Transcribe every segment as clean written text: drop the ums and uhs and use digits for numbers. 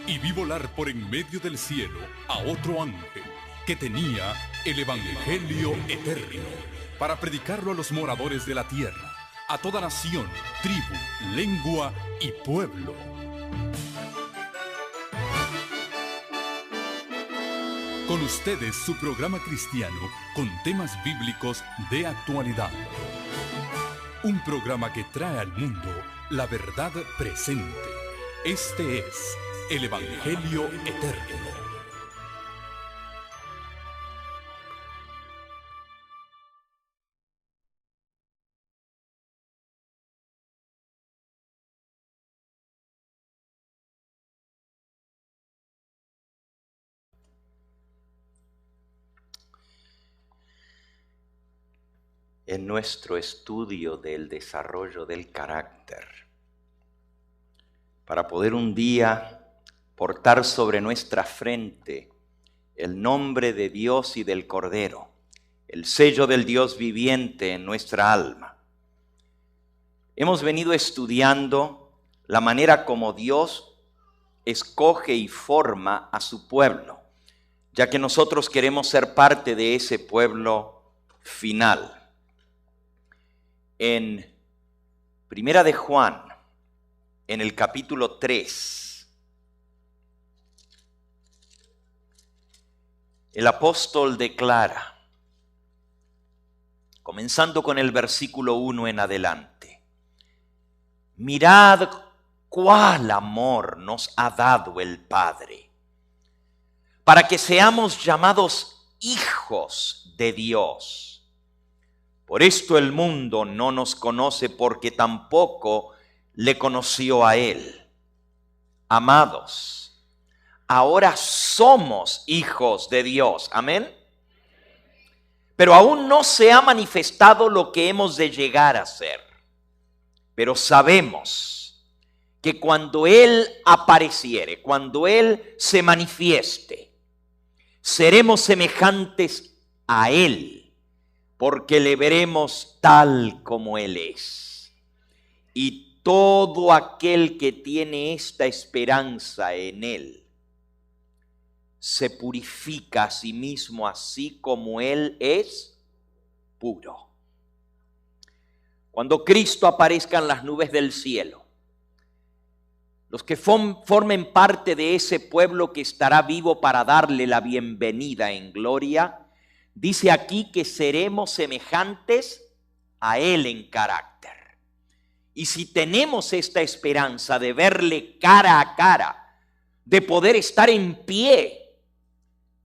Y vi volar por en medio del cielo a otro ángel que tenía el Evangelio eterno para predicarlo a los moradores de la tierra, a toda nación, tribu, lengua y pueblo. Con ustedes su programa cristiano con temas bíblicos de actualidad. Un programa que trae al mundo la verdad presente. Este es el Evangelio eterno. En nuestro estudio del desarrollo del carácter, para poder un día portar sobre nuestra frente el nombre de Dios y del Cordero, el sello del Dios viviente en nuestra alma. Hemos venido estudiando la manera como Dios escoge y forma a su pueblo, ya que nosotros queremos ser parte de ese pueblo final. En Primera de Juan, en el capítulo 3, el apóstol declara, comenzando con el versículo 1 en adelante: mirad cuál amor nos ha dado el Padre, para que seamos llamados hijos de Dios. Por esto el mundo no nos conoce, porque tampoco le conoció a Él. Amados, ahora somos hijos de Dios. Amén. Pero aún no se ha manifestado lo que hemos de llegar a ser. Pero sabemos que cuando Él apareciere, cuando Él se manifieste, seremos semejantes a Él, porque le veremos tal como Él es. Y todo aquel que tiene esta esperanza en Él se purifica a sí mismo, así como Él es puro. Cuando Cristo aparezca en las nubes del cielo, los que formen parte de ese pueblo que estará vivo para darle la bienvenida en gloria, dice aquí que seremos semejantes a Él en carácter. Y si tenemos esta esperanza de verle cara a cara, de poder estar en pie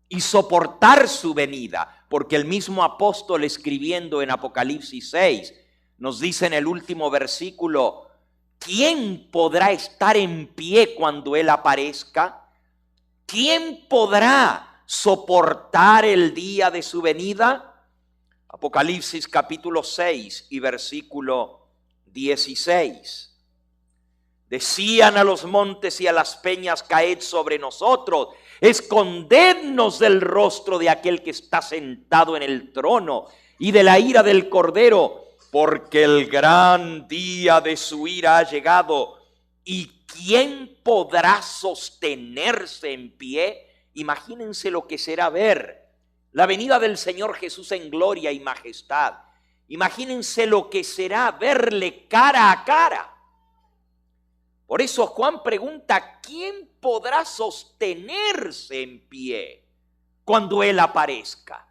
y soportar su venida, porque el mismo apóstol, escribiendo en Apocalipsis 6, nos dice en el último versículo: ¿quién podrá estar en pie cuando Él aparezca? ¿Quién podrá soportar el día de su venida? Apocalipsis capítulo 6 y versículo 16. Decían a los montes y a las peñas: caed sobre nosotros, escondednos del rostro de aquel que está sentado en el trono y de la ira del Cordero, porque el gran día de su ira ha llegado. ¿Y quién podrá sostenerse en pie? Imagínense lo que será ver la venida del Señor Jesús en gloria y majestad. Imagínense lo que será verle cara a cara. Por eso Juan pregunta: ¿quién podrá sostenerse en pie cuando Él aparezca?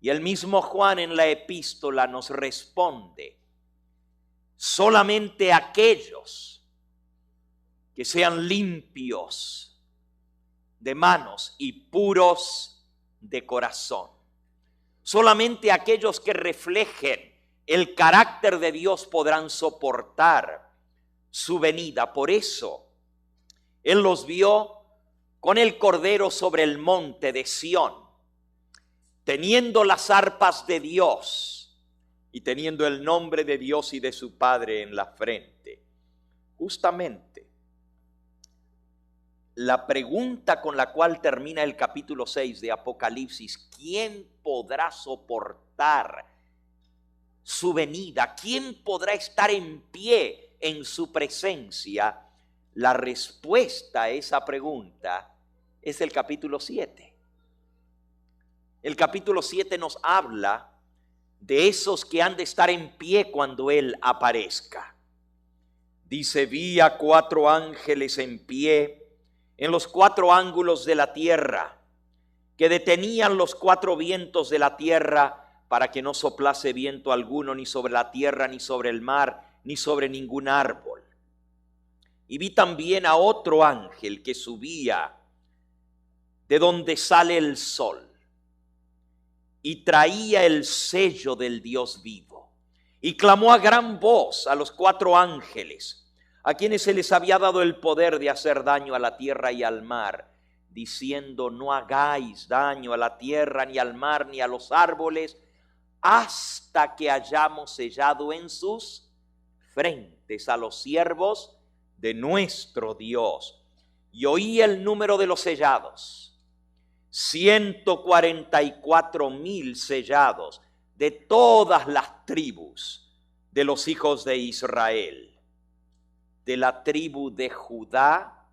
Y el mismo Juan en la epístola nos responde: solamente aquellos que sean limpios de manos y puros de corazón. Solamente aquellos que reflejen el carácter de Dios podrán soportar su venida. Por eso Él los vio con el Cordero sobre el monte de Sión, teniendo las arpas de Dios y teniendo el nombre de Dios y de su Padre en la frente. Justamente la pregunta con la cual termina el capítulo 6 de Apocalipsis: ¿quién podrá soportar su venida? ¿Quién podrá estar en pie en su presencia? la respuesta a esa pregunta es el capítulo 7. El capítulo 7 nos habla de esos que han de estar en pie cuando Él aparezca. Dice: vi a 4 ángeles en pie en los 4 ángulos de la tierra, que detenían los 4 vientos de la tierra para que no soplase viento alguno ni sobre la tierra, ni sobre el mar, ni sobre ningún árbol. Y vi también a otro ángel que subía de donde sale el sol, y traía el sello del Dios vivo, y clamó a gran voz a los 4 ángeles, a quienes se les había dado el poder de hacer daño a la tierra y al mar, diciendo: no hagáis daño a la tierra, ni al mar, ni a los árboles, hasta que hayamos sellado en sus frentes a los siervos de nuestro Dios. Y oí el número de los sellados: 144,000 sellados de todas las tribus de los hijos de Israel. De la tribu de Judá,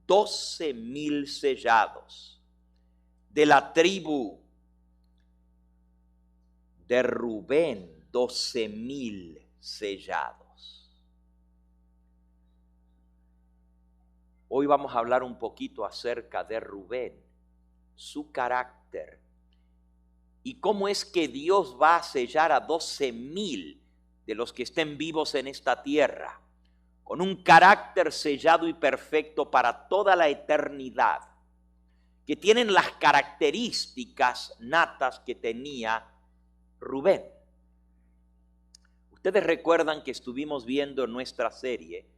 12,000 sellados. De la tribu de Rubén, 12,000 sellados. Hoy vamos a hablar un poquito acerca de Rubén, su carácter, y cómo es que Dios va a sellar a 12,000 de los que estén vivos en esta tierra, con un carácter sellado y perfecto para toda la eternidad, que tienen las características natas que tenía Rubén. Ustedes recuerdan que estuvimos viendo nuestra serie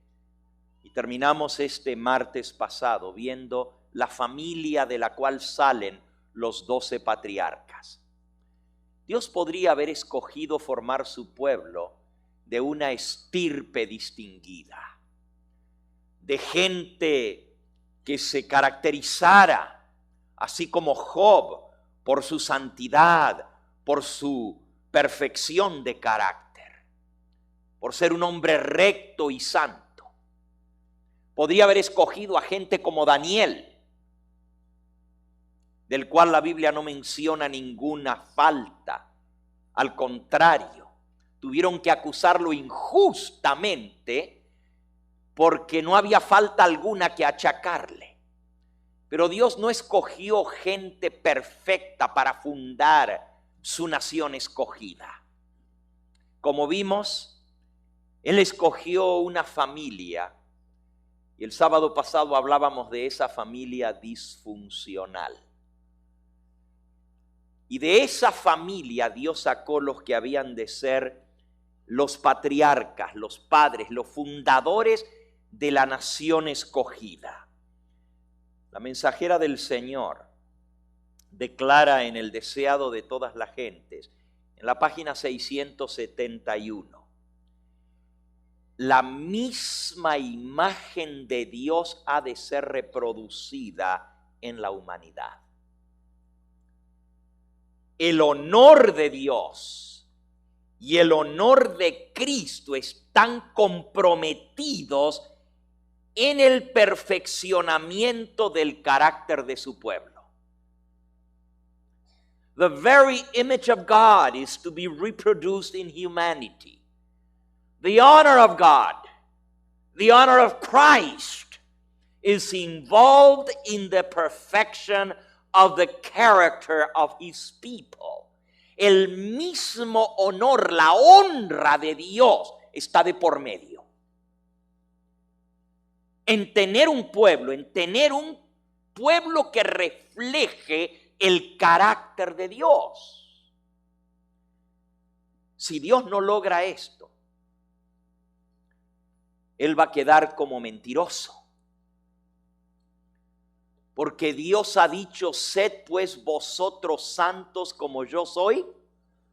y terminamos este martes pasado viendo la familia de la cual salen los 12 patriarcas. Dios podría haber escogido formar su pueblo de una estirpe distinguida, de gente que se caracterizara, así como Job, por su santidad, por su perfección de carácter, por ser un hombre recto y santo. Podría haber escogido a gente como Daniel, del cual la Biblia no menciona ninguna falta. Al contrario, tuvieron que acusarlo injustamente porque no había falta alguna que achacarle. Pero Dios no escogió gente perfecta para fundar su nación escogida. Como vimos, Él escogió una familia, y el sábado pasado hablábamos de esa familia disfuncional. Y de esa familia Dios sacó los que habían de ser los patriarcas, los padres, los fundadores de la nación escogida. La mensajera del Señor declara en el deseado de todas las gentes, en la página 671, la misma imagen de Dios ha de ser reproducida en la humanidad. El honor de Dios y el honor de Cristo están comprometidos en el perfeccionamiento del carácter de su pueblo. The very image of God is to be reproduced in humanity. The honor of God, the honor of Christ is involved in the perfection of the character of his people. El mismo honor, la honra de Dios está de por medio. En tener un pueblo que refleje el carácter de Dios. Si Dios no logra esto, Él va a quedar como mentiroso. Porque Dios ha dicho: sed pues vosotros santos como yo soy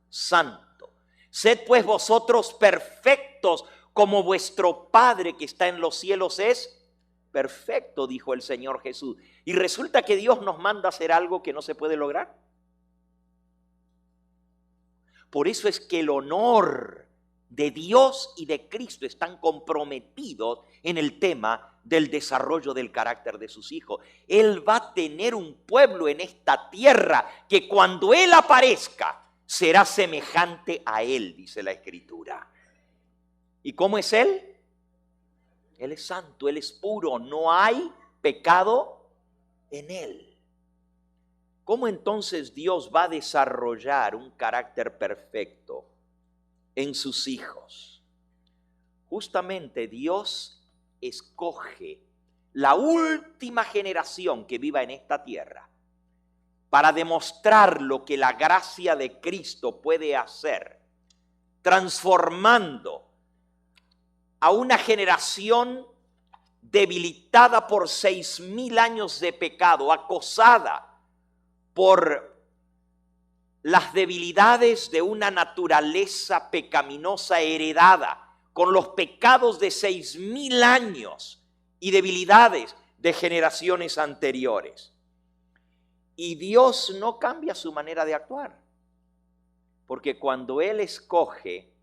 santo. Sed pues vosotros perfectos como vuestro Padre que está en los cielos es perfecto, dijo el Señor Jesús. Y resulta que Dios nos manda a hacer algo que no se puede lograr. Por eso es que el honor de Dios y de Cristo están comprometidos en el tema del desarrollo del carácter de sus hijos. Él va a tener un pueblo en esta tierra que cuando Él aparezca será semejante a Él, dice la Escritura. ¿Y cómo es Él? Él es santo, Él es puro, no hay pecado en Él. ¿Cómo entonces Dios va a desarrollar un carácter perfecto en sus hijos? Justamente Dios escoge la última generación que viva en esta tierra para demostrar lo que la gracia de Cristo puede hacer, transformando a una generación debilitada por 6,000 años de pecado, acosada por las debilidades de una naturaleza pecaminosa heredada, con los pecados de 6,000 años y debilidades de generaciones anteriores. Y Dios no cambia su manera de actuar, porque cuando Él escoge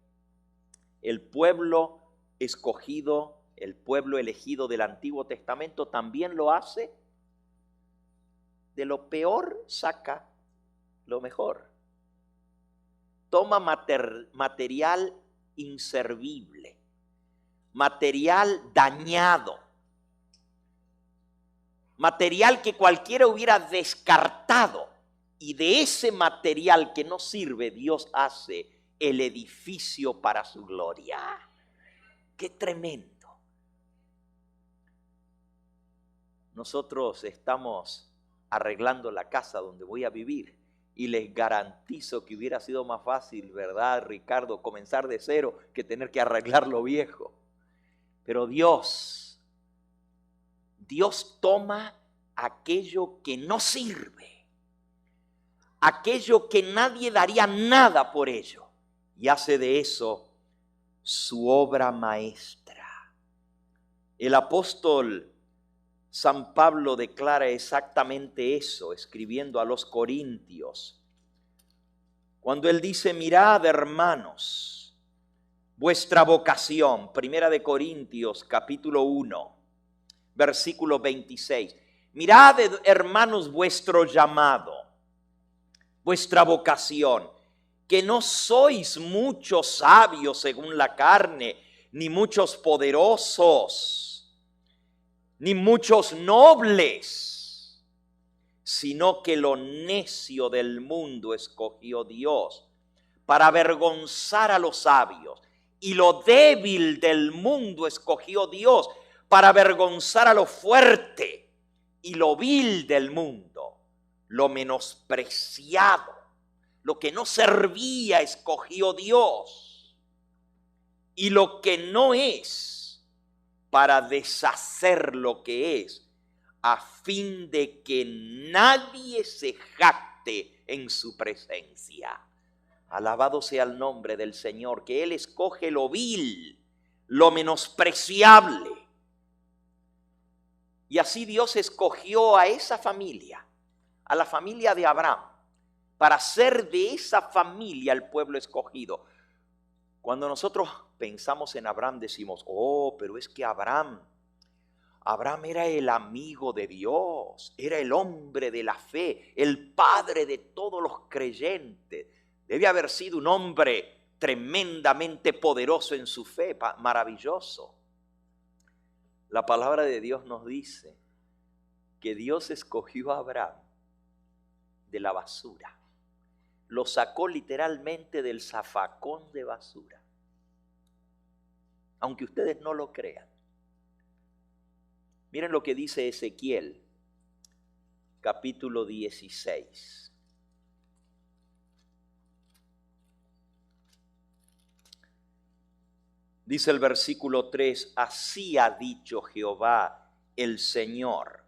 el pueblo escogido, el pueblo elegido del Antiguo Testamento, también lo hace. De lo peor saca lo mejor. Toma material inservible, material dañado, material que cualquiera hubiera descartado, y de ese material que no sirve, Dios hace el edificio para su gloria. ¡Qué tremendo! Nosotros estamos arreglando la casa donde voy a vivir y les garantizo que hubiera sido más fácil, ¿verdad, Ricardo?, comenzar de cero que tener que arreglar lo viejo. Pero Dios toma aquello que no sirve, aquello que nadie daría nada por ello, y hace de eso su obra maestra. El apóstol San Pablo declara exactamente eso, escribiendo a los Corintios, cuando él dice: mirad, hermanos, vuestra vocación. Primera de Corintios, capítulo 1, versículo 26. Mirad, hermanos, vuestro llamado, vuestra vocación, que no sois muchos sabios según la carne, ni muchos poderosos, ni muchos nobles, sino que lo necio del mundo escogió Dios para avergonzar a los sabios, y lo débil del mundo escogió Dios para avergonzar a lo fuerte, y lo vil del mundo, lo menospreciado, lo que no servía, escogió Dios, y lo que no es, para deshacer lo que es, a fin de que nadie se jacte en su presencia. Alabado sea el nombre del Señor, que Él escoge lo vil, lo menospreciable. Y así Dios escogió a esa familia, a la familia de Abraham, para ser de esa familia el pueblo escogido. Cuando nosotros pensamos en Abraham decimos: oh, pero es que Abraham era el amigo de Dios, era el hombre de la fe, el padre de todos los creyentes. Debe haber sido un hombre tremendamente poderoso en su fe, maravilloso. La palabra de Dios nos dice que Dios escogió a Abraham de la basura. Lo sacó literalmente del zafacón de basura. Aunque ustedes no lo crean. Miren lo que dice Ezequiel, capítulo 16. Dice el versículo 3: así ha dicho Jehová el Señor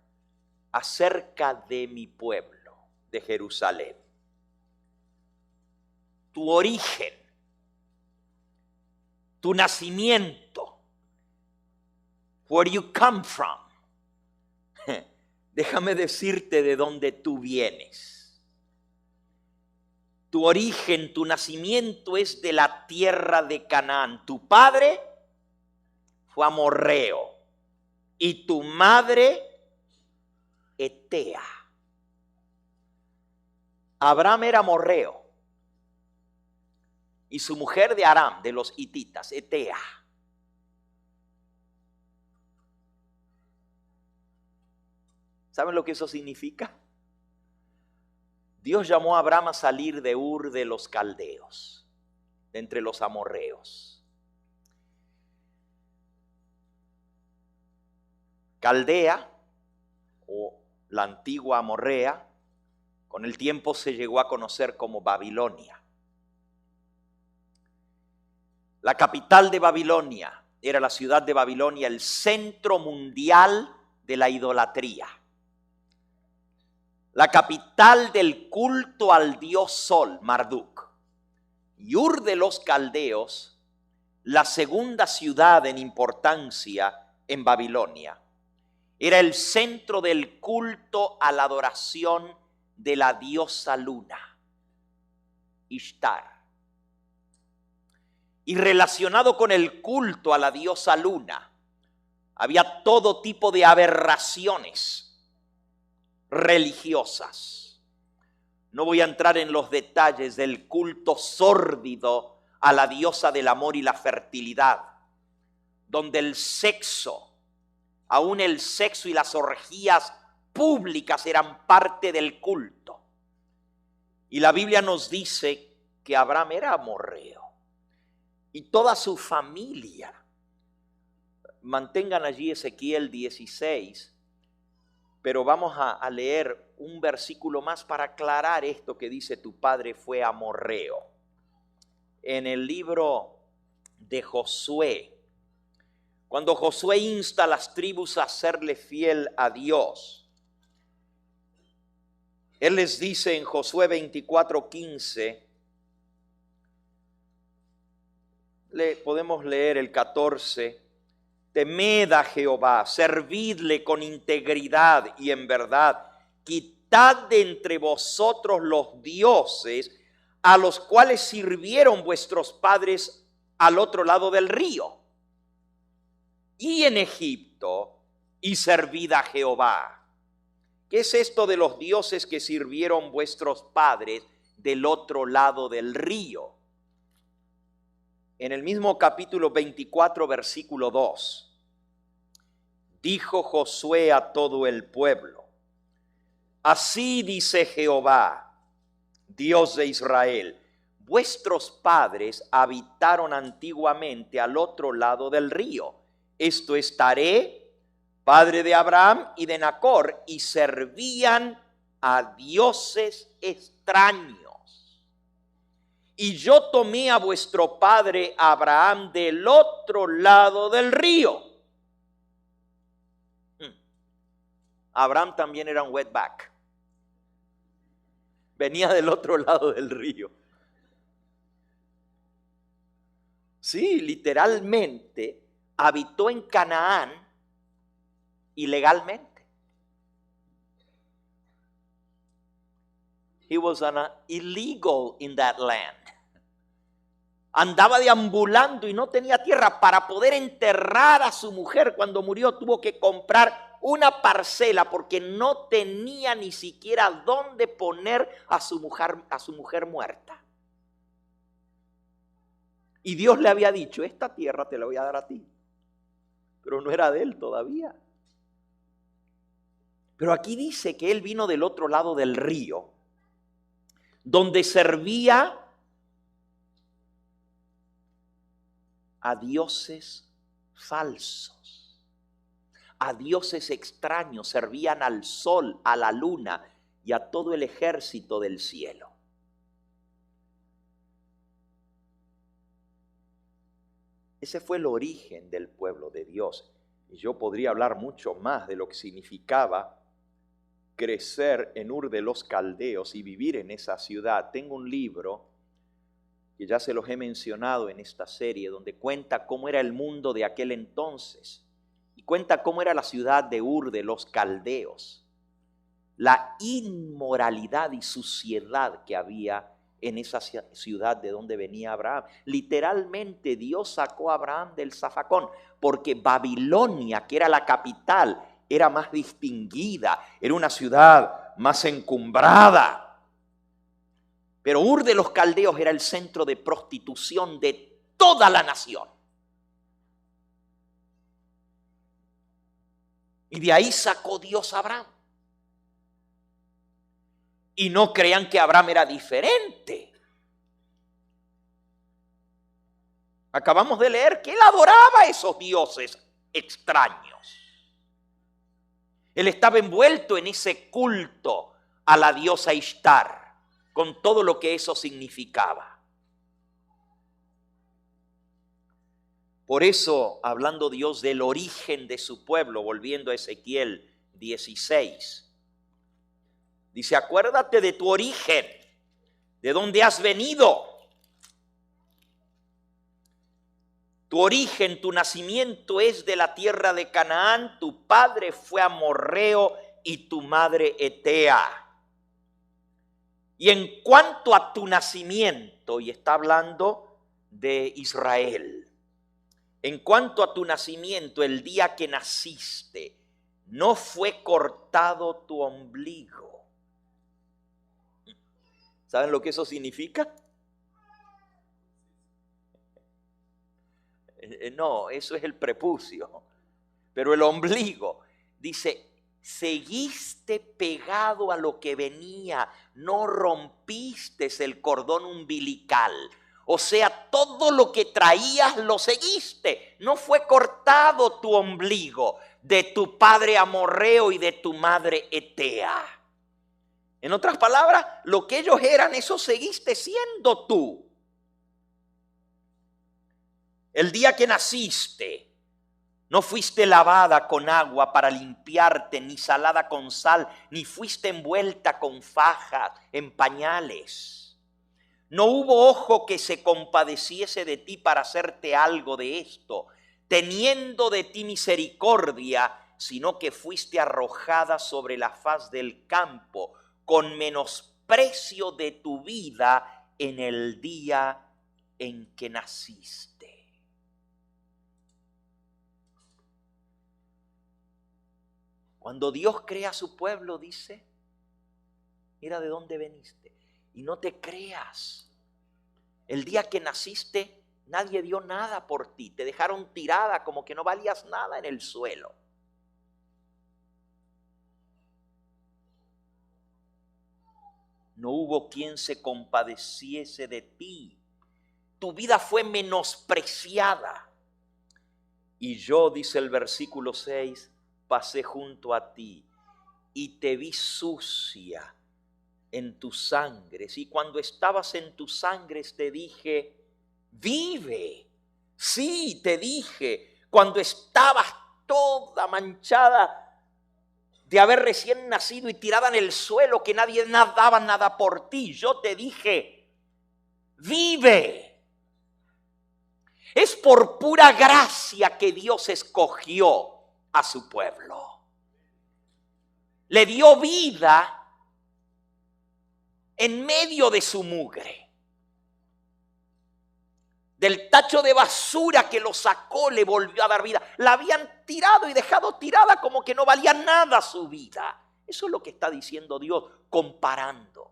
acerca de mi pueblo, de Jerusalén. Tu origen, tu nacimiento, where you come from. Déjame decirte de dónde tú vienes. Tu origen, tu nacimiento es de la tierra de Canaán. Tu padre fue amorreo y tu madre etea. Abraham era amorreo y su mujer de Aram, de los hititas, etea. ¿Saben lo que eso significa? Dios llamó a Abraham a salir de Ur de los caldeos, de entre los amorreos. Caldea, o la antigua Amorrea, con el tiempo se llegó a conocer como Babilonia. La capital de Babilonia era la ciudad de Babilonia, el centro mundial de la idolatría. La capital del culto al dios Sol, Marduk. Y Ur de los Caldeos, la segunda ciudad en importancia en Babilonia, era el centro del culto a la adoración de la diosa luna, Ishtar. Y relacionado con el culto a la diosa luna, había todo tipo de aberraciones religiosas. No voy a entrar en los detalles del culto sórdido a la diosa del amor y la fertilidad, donde el sexo, aún el sexo y las orgías públicas eran parte del culto. Y la Biblia nos dice que Abraham era amorreo y toda su familia. Mantengan allí Ezequiel 16, pero vamos a leer un versículo más para aclarar esto que dice tu padre fue amorreo. En el libro de Josué, cuando Josué insta a las tribus a serle fiel a Dios, él les dice en Josué 24:15, podemos leer el 14, temed a Jehová, servidle con integridad y en verdad, quitad de entre vosotros los dioses a los cuales sirvieron vuestros padres al otro lado del río, y en Egipto, y servid a Jehová. ¿Qué es esto de los dioses que sirvieron vuestros padres del otro lado del río? En el mismo capítulo 24, versículo 2, dijo Josué a todo el pueblo, así dice Jehová, Dios de Israel, vuestros padres habitaron antiguamente al otro lado del río. Esto es Taré, padre de Abraham y de Nacor, y servían a dioses extraños. Y yo tomé a vuestro padre Abraham del otro lado del río. Abraham también era un wetback. Venía del otro lado del río. Sí, literalmente habitó en Canaán ilegalmente. He was illegal in that land. Andaba deambulando y no tenía tierra. Para poder enterrar a su mujer cuando murió, tuvo que comprar una parcela porque no tenía ni siquiera dónde poner a su mujer muerta. Y Dios le había dicho, esta tierra te la voy a dar a ti. Pero no era de él todavía. Pero aquí dice que él vino del otro lado del río, donde servía a dioses falsos, a dioses extraños, servían al sol, a la luna y a todo el ejército del cielo. Ese fue el origen del pueblo de Dios. Y yo podría hablar mucho más de lo que significaba crecer en Ur de los Caldeos y vivir en esa ciudad. Tengo un libro que ya se los he mencionado en esta serie, donde cuenta cómo era el mundo de aquel entonces y cuenta cómo era la ciudad de Ur de los Caldeos, la inmoralidad y suciedad que había en esa ciudad de donde venía Abraham. Literalmente Dios sacó a Abraham del zafacón, porque Babilonia, que era la capital, era más distinguida, era una ciudad más encumbrada. Pero Ur de los Caldeos era el centro de prostitución de toda la nación. Y de ahí sacó Dios a Abraham. Y no crean que Abraham era diferente. Acabamos de leer que él adoraba a esos dioses extraños. Él estaba envuelto en ese culto a la diosa Ishtar, con todo lo que eso significaba. Por eso, hablando Dios del origen de su pueblo, volviendo a Ezequiel 16, dice: acuérdate de tu origen, de dónde has venido. Tu origen, tu nacimiento es de la tierra de Canaán, tu padre fue amorreo y tu madre hetea. Y en cuanto a tu nacimiento, y está hablando de Israel, en cuanto a tu nacimiento, el día que naciste, no fue cortado tu ombligo. ¿Saben lo que eso significa? No, eso es el prepucio. Pero el ombligo, dice, seguiste pegado a lo que venía, no rompiste el cordón umbilical. O sea, todo lo que traías lo seguiste. No fue cortado tu ombligo de tu padre amorreo y de tu madre hetea. En otras palabras, lo que ellos eran, eso seguiste siendo tú. El día que naciste, no fuiste lavada con agua para limpiarte, ni salada con sal, ni fuiste envuelta con fajas, en pañales. No hubo ojo que se compadeciese de ti para hacerte algo de esto, teniendo de ti misericordia, sino que fuiste arrojada sobre la faz del campo, con menosprecio de tu vida en el día en que naciste. Cuando Dios crea a su pueblo, dice, mira de dónde veniste. Y no te creas. El día que naciste, nadie dio nada por ti. Te dejaron tirada como que no valías nada en el suelo. No hubo quien se compadeciese de ti. Tu vida fue menospreciada. Y yo, dice el versículo 6, pasé junto a ti y te vi sucia en tus sangres. Y cuando estabas en tus sangres te dije, vive. Sí, te dije, cuando estabas toda manchada de haber recién nacido y tirada en el suelo, que nadie daba nada por ti, yo te dije, vive. Es por pura gracia que Dios escogió a su pueblo. Le dio vida en medio de su mugre. Del tacho de basura que lo sacó, le volvió a dar vida. La habían tirado y dejado tirada como que no valía nada su vida. Eso es lo que está diciendo Dios, comparando.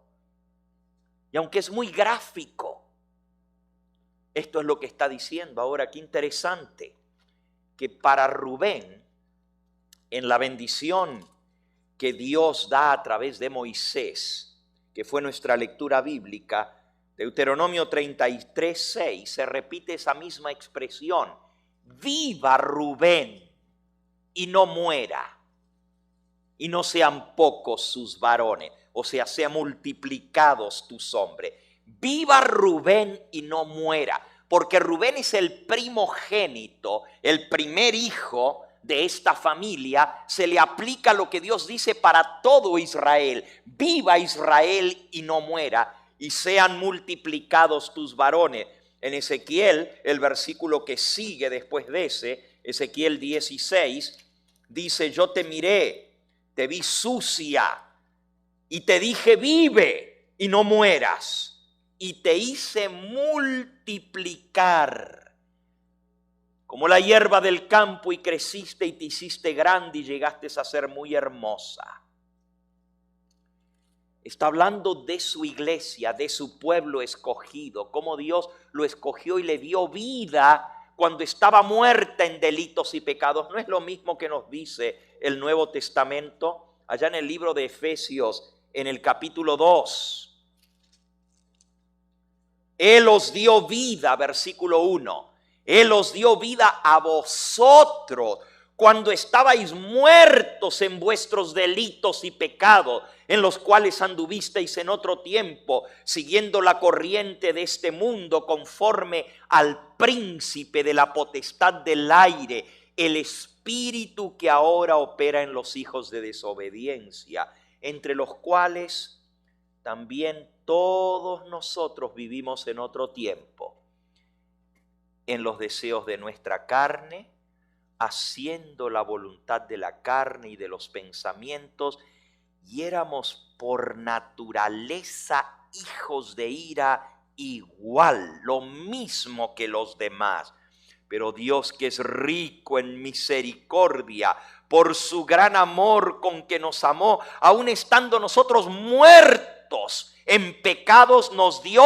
Y aunque es muy gráfico, esto es lo que está diciendo. Ahora, qué interesante, que para Rubén, en la bendición que Dios da a través de Moisés, que fue nuestra lectura bíblica, Deuteronomio 33:6, se repite esa misma expresión. Viva Rubén y no muera, y no sean pocos sus varones, o sea, sean multiplicados tus hombres. Viva Rubén y no muera, porque Rubén es el primogénito, el primer hijo de esta familia. Se le aplica lo que Dios dice para todo Israel. Viva Israel y no muera, y sean multiplicados tus varones. En Ezequiel, el versículo que sigue después de ese, Ezequiel 16, dice, yo te miré, te vi sucia, y te dije, vive y no mueras. y te hice multiplicar como la hierba del campo, y creciste y te hiciste grande y llegaste a ser muy hermosa. Está hablando de su iglesia, de su pueblo escogido, cómo Dios lo escogió y le dio vida cuando estaba muerta en delitos y pecados. No es lo mismo que nos dice el Nuevo Testamento, allá en el libro de Efesios, en el capítulo 2. Él os dio vida, versículo 1. Él os dio vida a vosotros cuando estabais muertos en vuestros delitos y pecados, en los cuales anduvisteis en otro tiempo, siguiendo la corriente de este mundo, conforme al príncipe de la potestad del aire, el espíritu que ahora opera en los hijos de desobediencia, entre los cuales también todos nosotros vivimos en otro tiempo, en los deseos de nuestra carne, haciendo la voluntad de la carne y de los pensamientos, y éramos por naturaleza hijos de ira igual, lo mismo que los demás. Pero Dios, que es rico en misericordia, por su gran amor con que nos amó, aun estando nosotros muertos en pecados, nos dio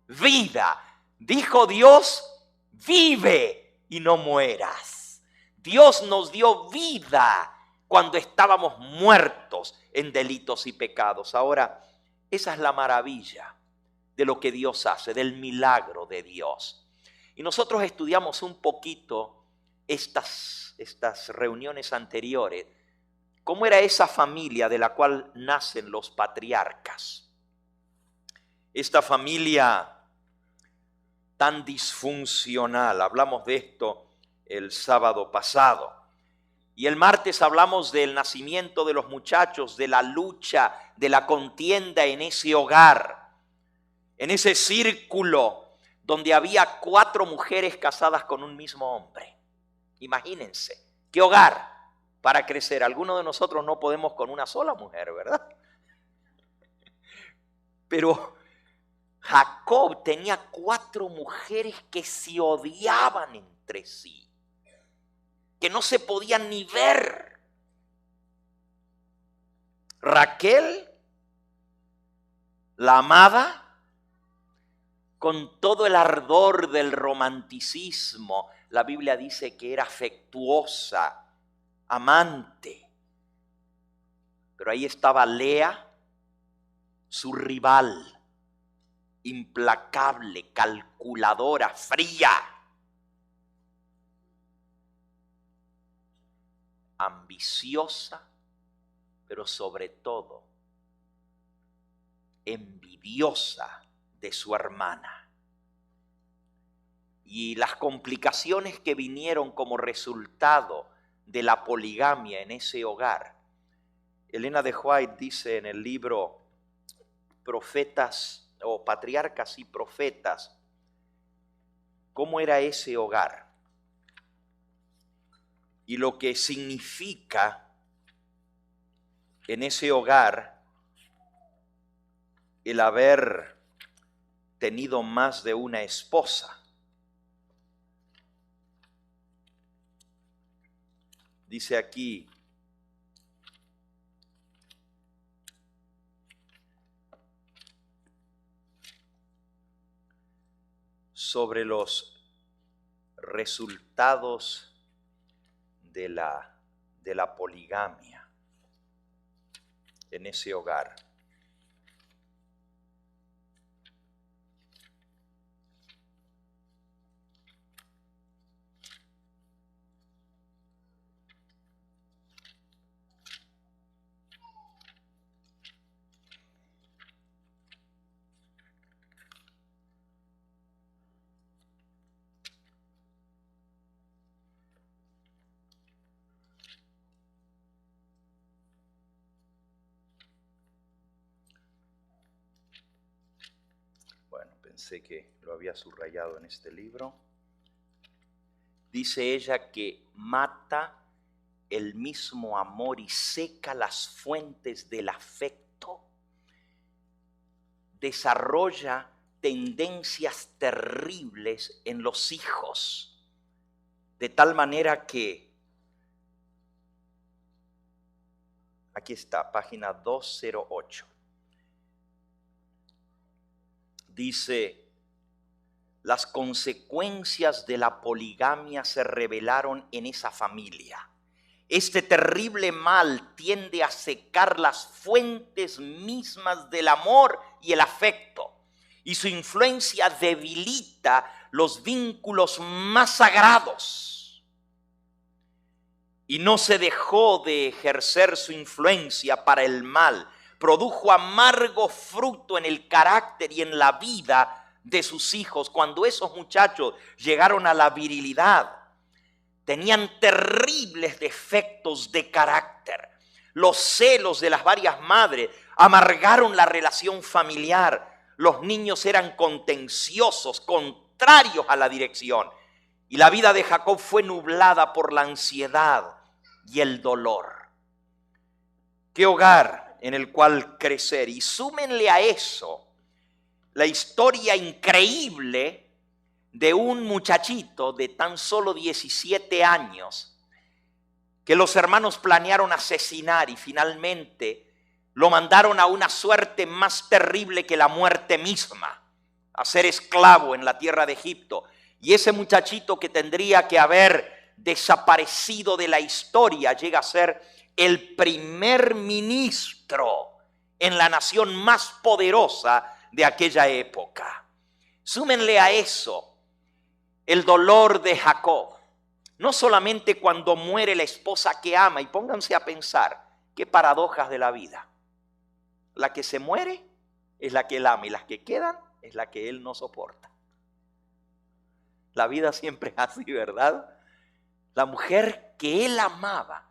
vida. Dijo Dios: vive y no mueras. Dios nos dio vida cuando estábamos muertos en delitos y pecados. Ahora, esa es la maravilla de lo que Dios hace, del milagro de Dios. Y nosotros estudiamos un poquito estas reuniones anteriores, cómo era esa familia de la cual nacen los patriarcas. Esta familia tan disfuncional. Hablamos de esto el sábado pasado. Y el martes hablamos del nacimiento de los muchachos, de la lucha, de la contienda en ese hogar, en ese círculo donde había 4 mujeres casadas con un mismo hombre. Imagínense, qué hogar para crecer. Algunos de nosotros no podemos con una sola mujer, ¿verdad? Pero Jacob tenía 4 mujeres que se odiaban entre sí, que no se podían ni ver. Raquel, la amada, con todo el ardor del romanticismo, la Biblia dice que era afectuosa, amante. Pero ahí estaba Lea, su rival, implacable, calculadora, fría, ambiciosa, pero sobre todo envidiosa de su hermana. Y las complicaciones que vinieron como resultado de la poligamia en ese hogar. Elena de White dice en el libro Profetas o Patriarcas y Profetas, cómo era ese hogar y lo que significa en ese hogar el haber tenido más de una esposa. Dice aquí: sobre los resultados de la poligamia en ese hogar. Pensé que lo había subrayado en este libro. Dice ella que mata el mismo amor y seca las fuentes del afecto. Desarrolla tendencias terribles en los hijos, de tal manera que, aquí está, página 208, dice: las consecuencias de la poligamia se revelaron en esa familia. Este terrible mal tiende a secar las fuentes mismas del amor y el afecto, y su influencia debilita los vínculos más sagrados. Y no se dejó de ejercer su influencia para el mal. Produjo amargo fruto en el carácter y en la vida de sus hijos. Cuando esos muchachos llegaron a la virilidad, tenían terribles defectos de carácter. Los celos de las varias madres amargaron la relación familiar. Los niños eran contenciosos, contrarios a la dirección. Y la vida de Jacob fue nublada por la ansiedad y el dolor. ¿Qué hogar en el cual crecer? Y súmenle a eso la historia increíble de un muchachito de tan solo 17 años que los hermanos planearon asesinar y finalmente lo mandaron a una suerte más terrible que la muerte misma, a ser esclavo en la tierra de Egipto. Y ese muchachito que tendría que haber desaparecido de la historia llega a ser el primer ministro en la nación más poderosa de aquella época. Súmenle a eso el dolor de Jacob, no solamente cuando muere la esposa que ama, y pónganse a pensar qué paradojas de la vida. La que se muere es la que él ama y las que quedan es la que él no soporta. La vida siempre es así, ¿verdad? La mujer que él amaba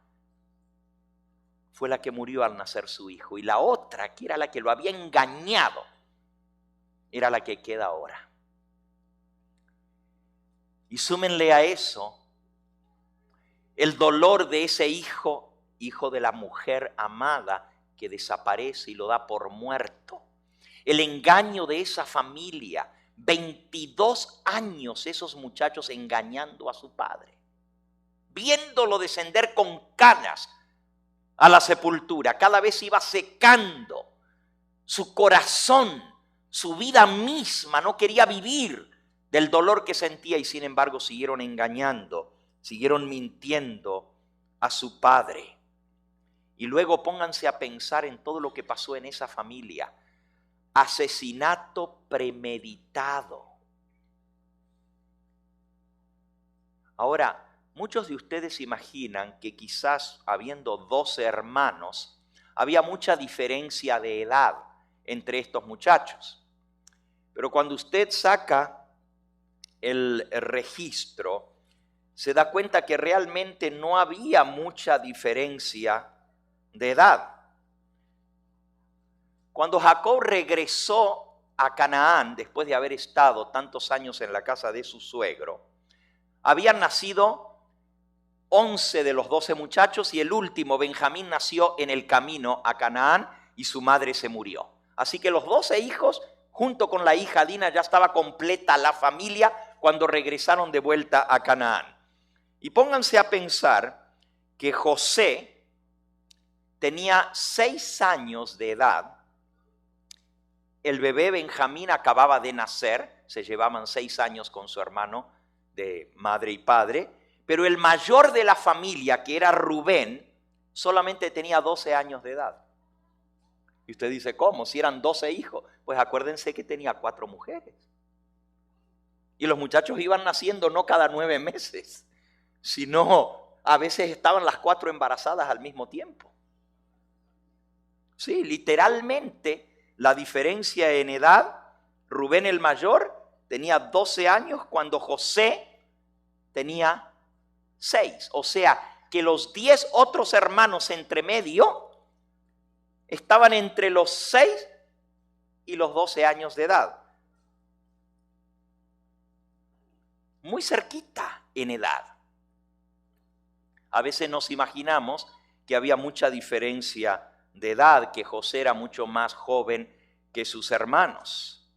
fue la que murió al nacer su hijo, y la otra, que era la que lo había engañado, era la que queda ahora. Y súmenle a eso el dolor de ese hijo, hijo de la mujer amada, que desaparece y lo da por muerto. El engaño de esa familia, 22 años esos muchachos engañando a su padre, viéndolo descender con canas a la sepultura. Cada vez iba secando su corazón, su vida misma, no quería vivir del dolor que sentía, y sin embargo siguieron engañando, siguieron mintiendo a su padre. Y luego pónganse a pensar en todo lo que pasó en esa familia. Asesinato premeditado. Ahora, muchos de ustedes imaginan que quizás habiendo 12 hermanos, había mucha diferencia de edad entre estos muchachos. Pero cuando usted saca el registro, se da cuenta que realmente no había mucha diferencia de edad. Cuando Jacob regresó a Canaán, después de haber estado tantos años en la casa de su suegro, habían nacido 11 de los 12 muchachos, y el último, Benjamín, nació en el camino a Canaán y su madre se murió. Así que los 12 hijos, junto con la hija Dina, ya estaba completa la familia cuando regresaron de vuelta a Canaán. Y pónganse a pensar que José tenía 6 años de edad. El bebé Benjamín acababa de nacer, se llevaban 6 años con su hermano de madre y padre, pero el mayor de la familia, que era Rubén, solamente tenía 12 años de edad. Y usted dice, ¿cómo? Si eran 12 hijos. Pues acuérdense que tenía 4 mujeres. Y los muchachos iban naciendo no cada 9 meses, sino a veces estaban las 4 embarazadas al mismo tiempo. Sí, literalmente la diferencia en edad, Rubén el mayor tenía 12 años cuando José tenía 6. O sea que los 10 otros hermanos entre medio estaban entre los 6 y los 12 años de edad. Muy cerquita en edad. A veces nos imaginamos que había mucha diferencia de edad, que José era mucho más joven que sus hermanos.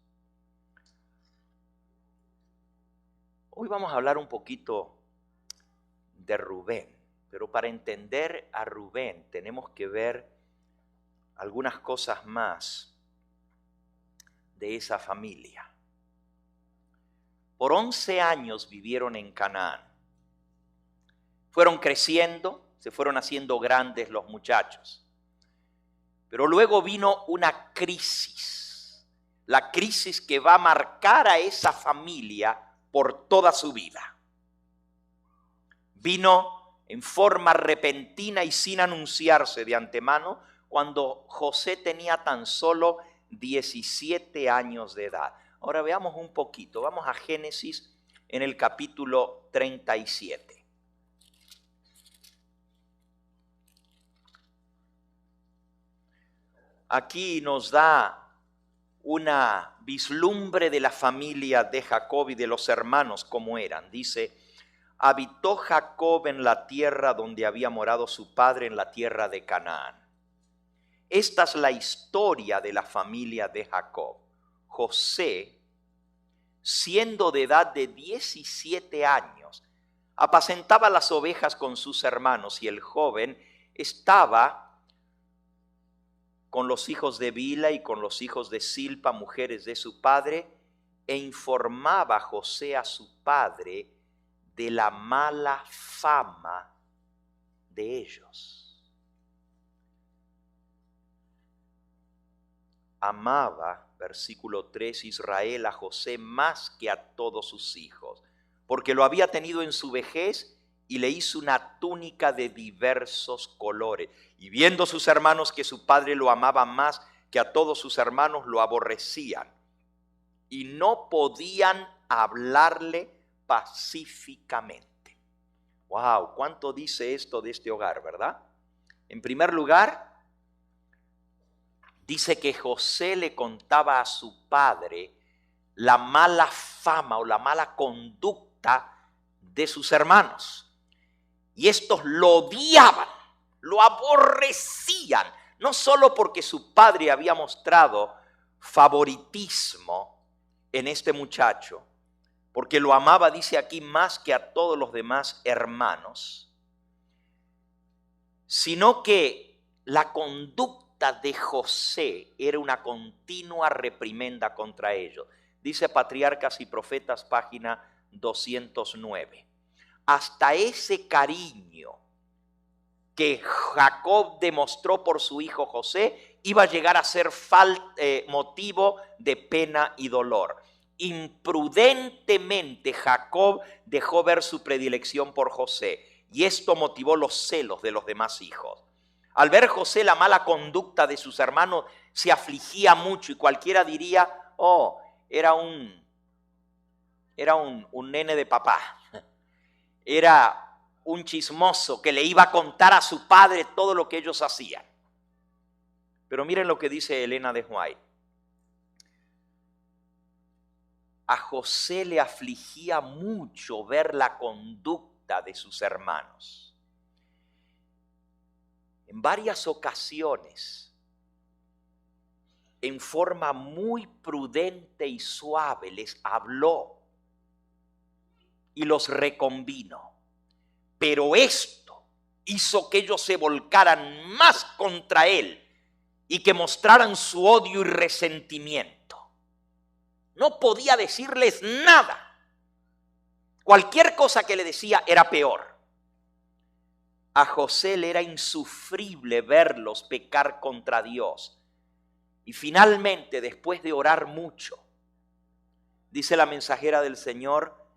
Hoy vamos a hablar un poquito de Rubén, pero para entender a Rubén tenemos que ver algunas cosas más de esa familia. Por 11 años vivieron en Canaán. Fueron creciendo, se fueron haciendo grandes los muchachos. Pero luego vino una crisis, la crisis que va a marcar a esa familia por toda su vida. Vino en forma repentina y sin anunciarse de antemano cuando José tenía tan solo 17 años de edad. Ahora veamos un poquito, vamos a Génesis en el capítulo 37. Aquí nos da una vislumbre de la familia de Jacob y de los hermanos como eran. Dice, habitó Jacob en la tierra donde había morado su padre, en la tierra de Canaán. Esta es la historia de la familia de Jacob. José, siendo de edad de 17 años, apacentaba las ovejas con sus hermanos y el joven estaba con los hijos de Bila y con los hijos de Silpa, mujeres de su padre, e informaba José a su padre de la mala fama de ellos. Amaba, versículo 3, Israel a José más que a todos sus hijos, porque lo había tenido en su vejez y le hizo una túnica de diversos colores. Y viendo sus hermanos que su padre lo amaba más que a todos sus hermanos, lo aborrecían y no podían hablarle pacíficamente. Wow, ¿cuánto dice esto de este hogar, verdad? En primer lugar, dice que José le contaba a su padre la mala fama o la mala conducta de sus hermanos. Y estos lo odiaban, lo aborrecían, no solo porque su padre había mostrado favoritismo en este muchacho, porque lo amaba, dice aquí, más que a todos los demás hermanos, sino que la conducta de José era una continua reprimenda contra ellos. Dice Patriarcas y Profetas, página 209. Hasta ese cariño que Jacob demostró por su hijo José iba a llegar a ser motivo de pena y dolor. Imprudentemente Jacob dejó ver su predilección por José y esto motivó los celos de los demás hijos. Al ver José la mala conducta de sus hermanos se afligía mucho y cualquiera diría, oh, era un nene de papá. Era un chismoso que le iba a contar a su padre todo lo que ellos hacían. Pero miren lo que dice Elena de White. A José le afligía mucho ver la conducta de sus hermanos. En varias ocasiones, en forma muy prudente y suave, les habló y los reconvino. Pero esto hizo que ellos se volcaran más contra él y que mostraran su odio y resentimiento. No podía decirles nada. Cualquier cosa que le decía era peor. A José le era insufrible verlos pecar contra Dios. Y finalmente, después de orar mucho, dice la mensajera del Señor,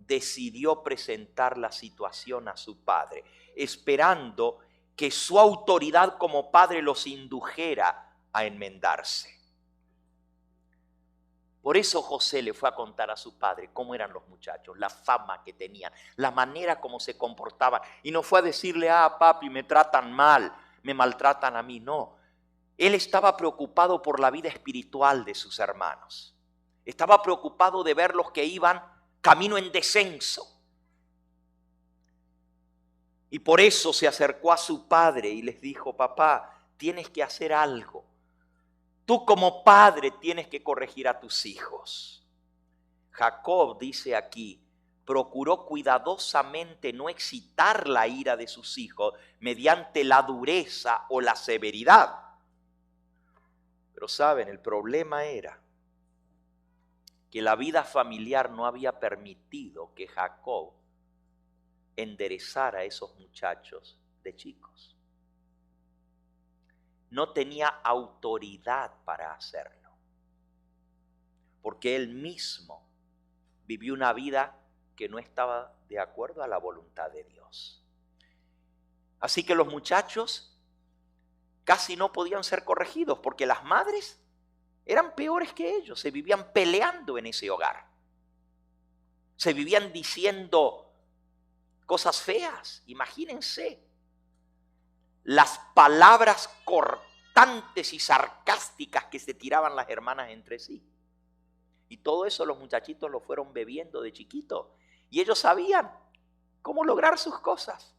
decidió presentar la situación a su padre, esperando que su autoridad como padre los indujera a enmendarse. Por eso José le fue a contar a su padre cómo eran los muchachos, la fama que tenían, la manera como se comportaban. Y no fue a decirle, papi, me tratan mal, me maltratan a mí. No, él estaba preocupado por la vida espiritual de sus hermanos. Estaba preocupado de verlos que iban camino en descenso. Y por eso se acercó a su padre y les dijo, papá, tienes que hacer algo. Tú como padre tienes que corregir a tus hijos. Jacob dice aquí, procuró cuidadosamente no excitar la ira de sus hijos mediante la dureza o la severidad. Pero saben, el problema era que la vida familiar no había permitido que Jacob enderezara a esos muchachos de chicos. No tenía autoridad para hacerlo, porque él mismo vivió una vida que no estaba de acuerdo a la voluntad de Dios. Así que los muchachos casi no podían ser corregidos, porque las madres eran peores que ellos, se vivían peleando en ese hogar. Se vivían diciendo cosas feas, imagínense. Las palabras cortantes y sarcásticas que se tiraban las hermanas entre sí. Y todo eso los muchachitos lo fueron bebiendo de chiquitos. Y ellos sabían cómo lograr sus cosas.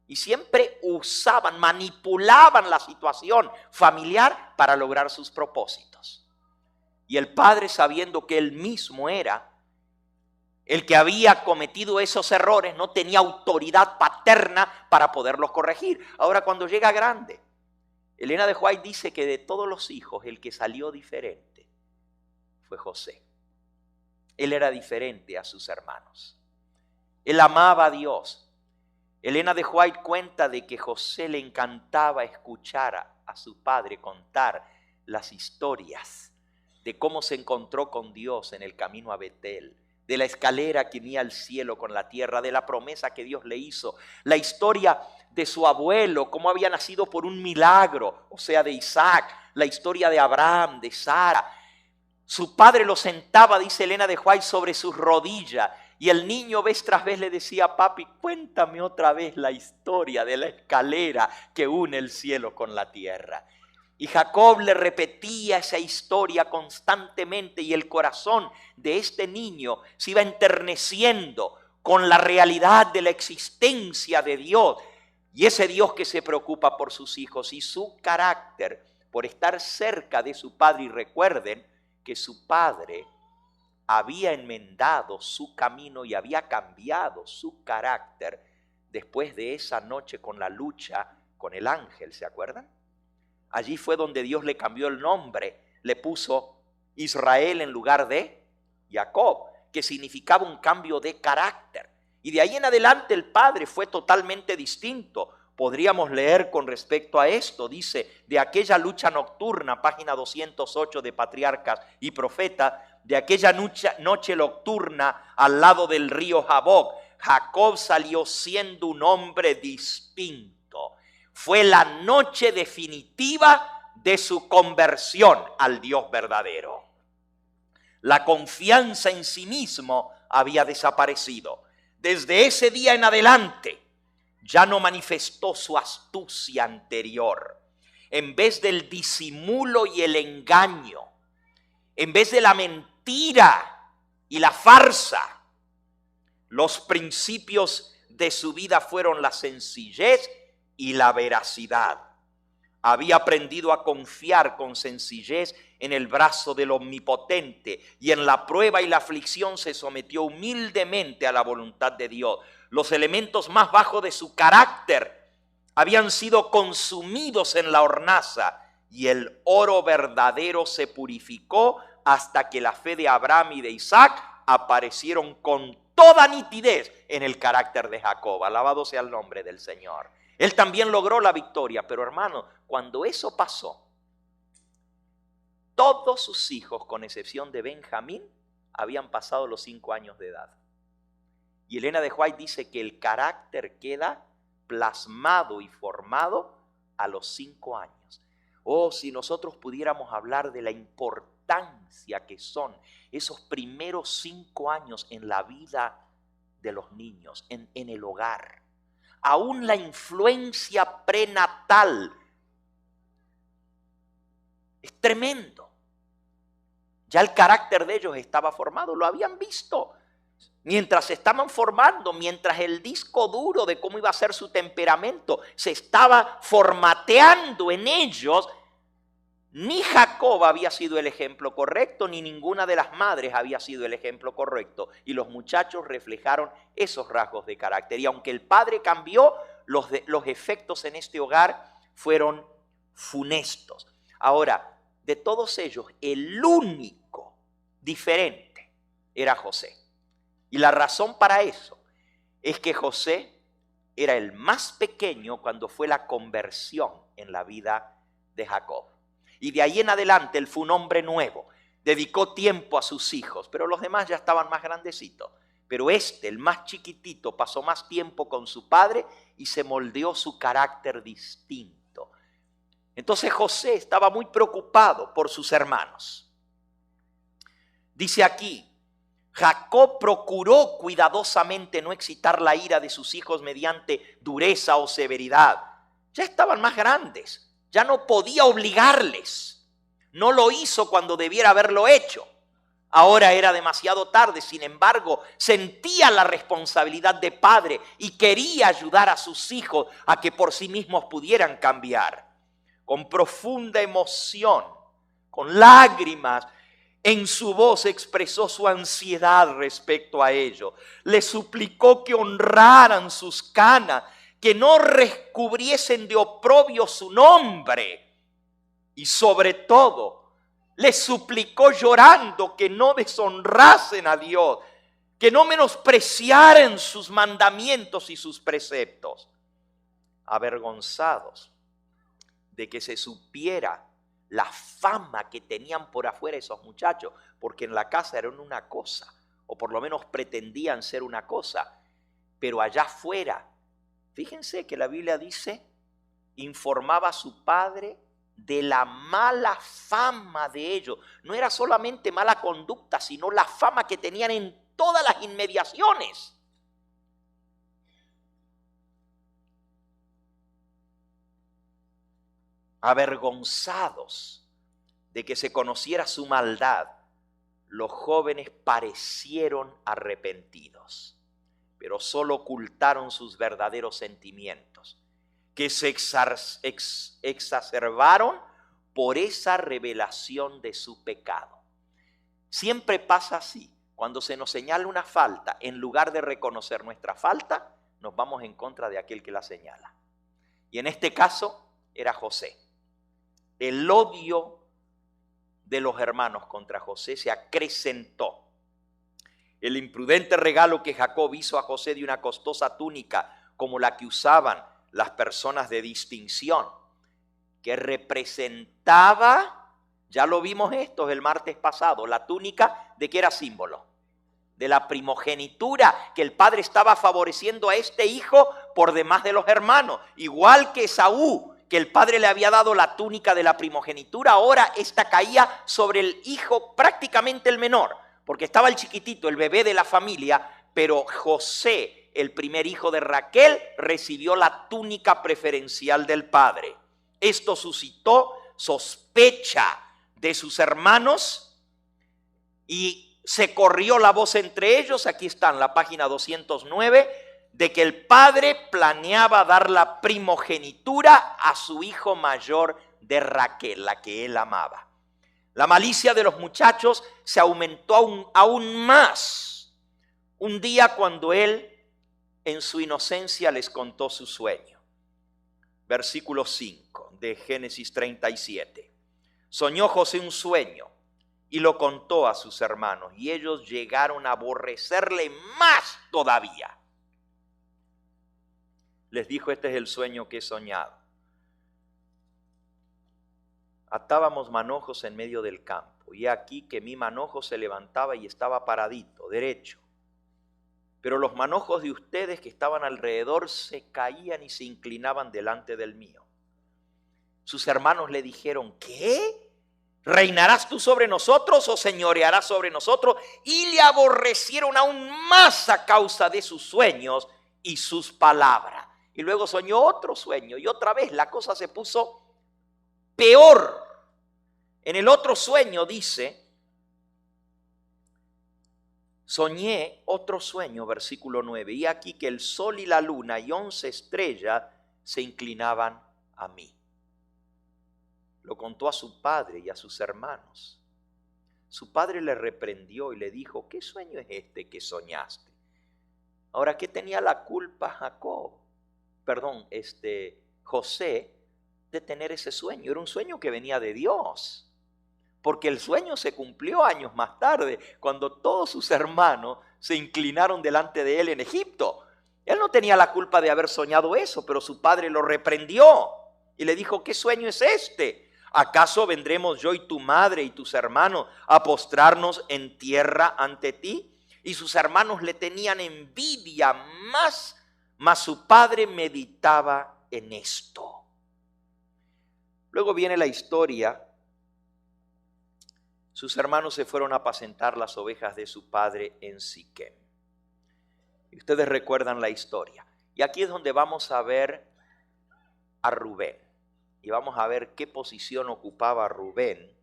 Y siempre usaban, manipulaban la situación familiar para lograr sus propósitos. Y el padre, sabiendo que él mismo era el que había cometido esos errores, no tenía autoridad paterna para poderlos corregir. Ahora, cuando llega grande, Elena de White dice que de todos los hijos, el que salió diferente fue José. Él era diferente a sus hermanos. Él amaba a Dios. Elena de White cuenta de que José le encantaba escuchar a su padre contar las historias de cómo se encontró con Dios en el camino a Betel, de la escalera que unía al cielo con la tierra, de la promesa que Dios le hizo, la historia de su abuelo, cómo había nacido por un milagro, o sea, de Isaac, la historia de Abraham, de Sara. Su padre lo sentaba, dice Elena de White, sobre sus rodillas, y el niño vez tras vez le decía: papi, cuéntame otra vez la historia de la escalera que une el cielo con la tierra. Y Jacob le repetía esa historia constantemente, y el corazón de este niño se iba enterneciendo con la realidad de la existencia de Dios, y ese Dios que se preocupa por sus hijos, y su carácter por estar cerca de su padre. Y recuerden que su padre había enmendado su camino y había cambiado su carácter después de esa noche con la lucha con el ángel, ¿se acuerdan? Allí fue donde Dios le cambió el nombre, le puso Israel en lugar de Jacob, que significaba un cambio de carácter. Y de ahí en adelante el padre fue totalmente distinto. Podríamos leer con respecto a esto, dice: de aquella lucha nocturna, página 208 de Patriarcas y Profetas, de aquella noche nocturna al lado del río Jaboc, Jacob salió siendo un hombre distinto. Fue la noche definitiva de su conversión al Dios verdadero. La confianza en sí mismo había desaparecido. Desde ese día en adelante ya no manifestó su astucia anterior. En vez del disimulo y el engaño, en vez de la mentira y la farsa, los principios de su vida fueron la sencillez y la veracidad. Había aprendido a confiar con sencillez en el brazo del Omnipotente, y en la prueba y la aflicción se sometió humildemente a la voluntad de Dios. Los elementos más bajos de su carácter habían sido consumidos en la hornaza, y el oro verdadero se purificó hasta que la fe de Abraham y de Isaac aparecieron con toda nitidez en el carácter de Jacob. Alabado sea el nombre del Señor. Él también logró la victoria, pero hermano, cuando eso pasó, todos sus hijos, con excepción de Benjamín, habían pasado los 5 años de edad. Y Elena de White dice que el carácter queda plasmado y formado a los 5 años. Oh, si nosotros pudiéramos hablar de la importancia que son esos primeros 5 años en la vida de los niños, en el hogar. Aún la influencia prenatal es tremendo. Ya el carácter de ellos estaba formado, lo habían visto. Mientras se estaban formando, mientras el disco duro de cómo iba a ser su temperamento se estaba formateando en ellos, Ni Jacob había sido el ejemplo correcto, ni ninguna de las madres había sido el ejemplo correcto. Y los muchachos reflejaron esos rasgos de carácter. Y aunque el padre cambió, los efectos en este hogar fueron funestos. Ahora, de todos ellos, el único diferente era José. Y la razón para eso es que José era el más pequeño cuando fue la conversión en la vida de Jacob. Y de ahí en adelante él fue un hombre nuevo, dedicó tiempo a sus hijos, pero los demás ya estaban más grandecitos. Pero el más chiquitito, pasó más tiempo con su padre y se moldeó su carácter distinto. Entonces José estaba muy preocupado por sus hermanos. Dice aquí, Jacob procuró cuidadosamente no excitar la ira de sus hijos mediante dureza o severidad. Ya estaban más grandes. Ya no podía obligarles. No lo hizo cuando debiera haberlo hecho. Ahora era demasiado tarde. Sin embargo, sentía la responsabilidad de padre y quería ayudar a sus hijos a que por sí mismos pudieran cambiar. Con profunda emoción, con lágrimas en su voz, expresó su ansiedad respecto a ello. Le suplicó que honraran sus canas, que no recubriesen de oprobio su nombre. Y sobre todo, le suplicó llorando que no deshonrasen a Dios, que no menospreciaran sus mandamientos y sus preceptos. Avergonzados de que se supiera la fama que tenían por afuera esos muchachos, porque en la casa eran una cosa, o por lo menos pretendían ser una cosa, pero allá afuera, fíjense que la Biblia dice, informaba a su padre de la mala fama de ellos. No era solamente mala conducta, sino la fama que tenían en todas las inmediaciones. Avergonzados de que se conociera su maldad, los jóvenes parecieron arrepentidos, pero solo ocultaron sus verdaderos sentimientos, que se exacerbaron por esa revelación de su pecado. Siempre pasa así. Cuando se nos señala una falta, en lugar de reconocer nuestra falta, nos vamos en contra de aquel que la señala. Y en este caso era José. El odio de los hermanos contra José se acrecentó. El imprudente regalo que Jacob hizo a José de una costosa túnica como la que usaban las personas de distinción, que representaba, ya lo vimos esto el martes pasado, la túnica de que era símbolo de la primogenitura, que el padre estaba favoreciendo a este hijo por demás de los hermanos, igual que Esaú, que el padre le había dado la túnica de la primogenitura, ahora esta caía sobre el hijo prácticamente el menor, porque estaba el chiquitito, el bebé de la familia, pero José, el primer hijo de Raquel, recibió la túnica preferencial del padre. Esto suscitó sospecha de sus hermanos y se corrió la voz entre ellos, aquí está en la página 209, de que el padre planeaba dar la primogenitura a su hijo mayor de Raquel, la que él amaba. La malicia de los muchachos se aumentó aún más. Un día cuando él, en su inocencia, les contó su sueño. Versículo 5 de Génesis 37. Soñó José un sueño y lo contó a sus hermanos, y ellos llegaron a aborrecerle más todavía. Les dijo, este es el sueño que he soñado. Atábamos manojos en medio del campo, y aquí que mi manojo se levantaba y estaba paradito, derecho. Pero los manojos de ustedes que estaban alrededor se caían y se inclinaban delante del mío. Sus hermanos le dijeron, ¿qué? ¿Reinarás tú sobre nosotros o señorearás sobre nosotros? Y le aborrecieron aún más a causa de sus sueños y sus palabras. Y luego soñó otro sueño y otra vez la cosa se puso peor. En el otro sueño dice, soñé otro sueño, versículo 9, y aquí que el sol y la luna y 11 estrellas se inclinaban a mí. lo contó a su padre y a sus hermanos. Su padre le reprendió y le dijo: ¿qué sueño es este que soñaste? Ahora, ¿qué tenía la culpa José, de tener ese sueño? Era un sueño que venía de Dios, porque el sueño se cumplió años más tarde, cuando todos sus hermanos se inclinaron delante de él en Egipto. Él no tenía la culpa de haber soñado eso, pero su padre lo reprendió y le dijo: ¿qué sueño es este? ¿Acaso vendremos yo y tu madre y tus hermanos a postrarnos en tierra ante ti? Y sus hermanos le tenían envidia más, mas su padre meditaba en esto. Luego viene la historia. Sus hermanos se fueron a apacentar las ovejas de su padre en Siquem. Y ustedes recuerdan la historia. Y aquí es donde vamos a ver a Rubén. Y vamos a ver qué posición ocupaba Rubén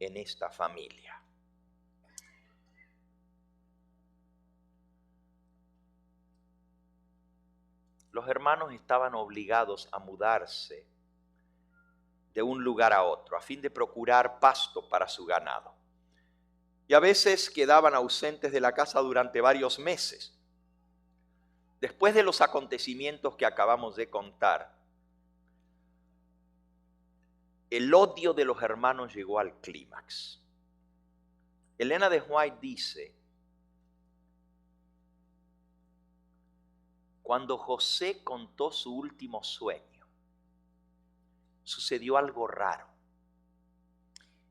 en esta familia. Los hermanos estaban obligados a mudarse de un lugar a otro a fin de procurar pasto para su ganado. Y a veces quedaban ausentes de la casa durante varios meses. Después de los acontecimientos que acabamos de contar, el odio de los hermanos llegó al clímax. Elena de White dice: cuando José contó su último sueño, sucedió algo raro.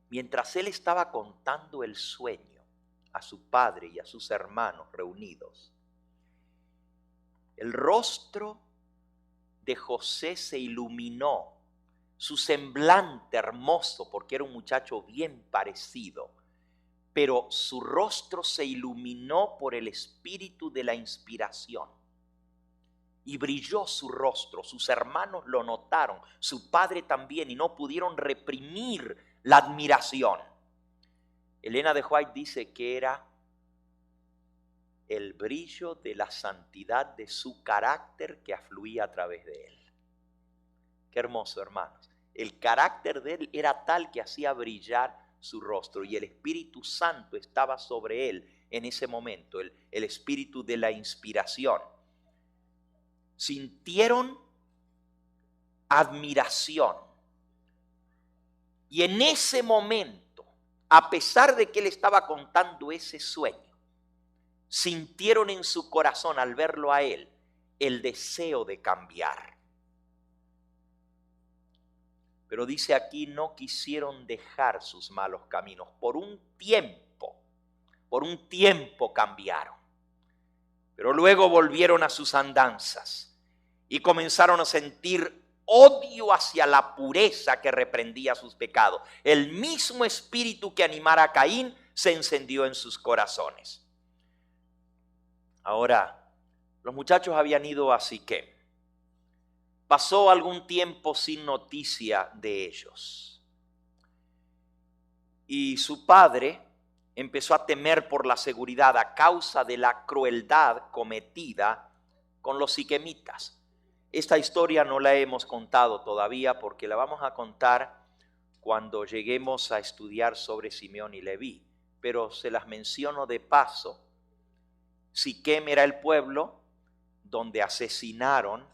Mientras él estaba contando el sueño a su padre y a sus hermanos reunidos, el rostro de José se iluminó, su semblante hermoso, porque era un muchacho bien parecido, pero su rostro se iluminó por el espíritu de la inspiración. Y brilló su rostro, sus hermanos lo notaron, su padre también, y no pudieron reprimir la admiración. Elena de White dice que era el brillo de la santidad de su carácter que afluía a través de él. Qué hermoso, hermanos. El carácter de él era tal que hacía brillar su rostro, y el Espíritu Santo estaba sobre él en ese momento, el espíritu de la inspiración. Sintieron admiración. Y en ese momento, a pesar de que él estaba contando ese sueño, sintieron en su corazón al verlo a él el deseo de cambiar. Pero dice aquí: no quisieron dejar sus malos caminos. Por un tiempo cambiaron. Pero luego volvieron a sus andanzas y comenzaron a sentir odio hacia la pureza que reprendía sus pecados. El mismo espíritu que animara a Caín se encendió en sus corazones. Ahora, los muchachos habían ido a Siquem. Pasó algún tiempo sin noticia de ellos. Y su padre empezó a temer por la seguridad a causa de la crueldad cometida con los siquemitas. Esta historia no la hemos contado todavía, porque la vamos a contar cuando lleguemos a estudiar sobre Simeón y Leví. Pero se las menciono de paso. Siquem era el pueblo donde asesinaron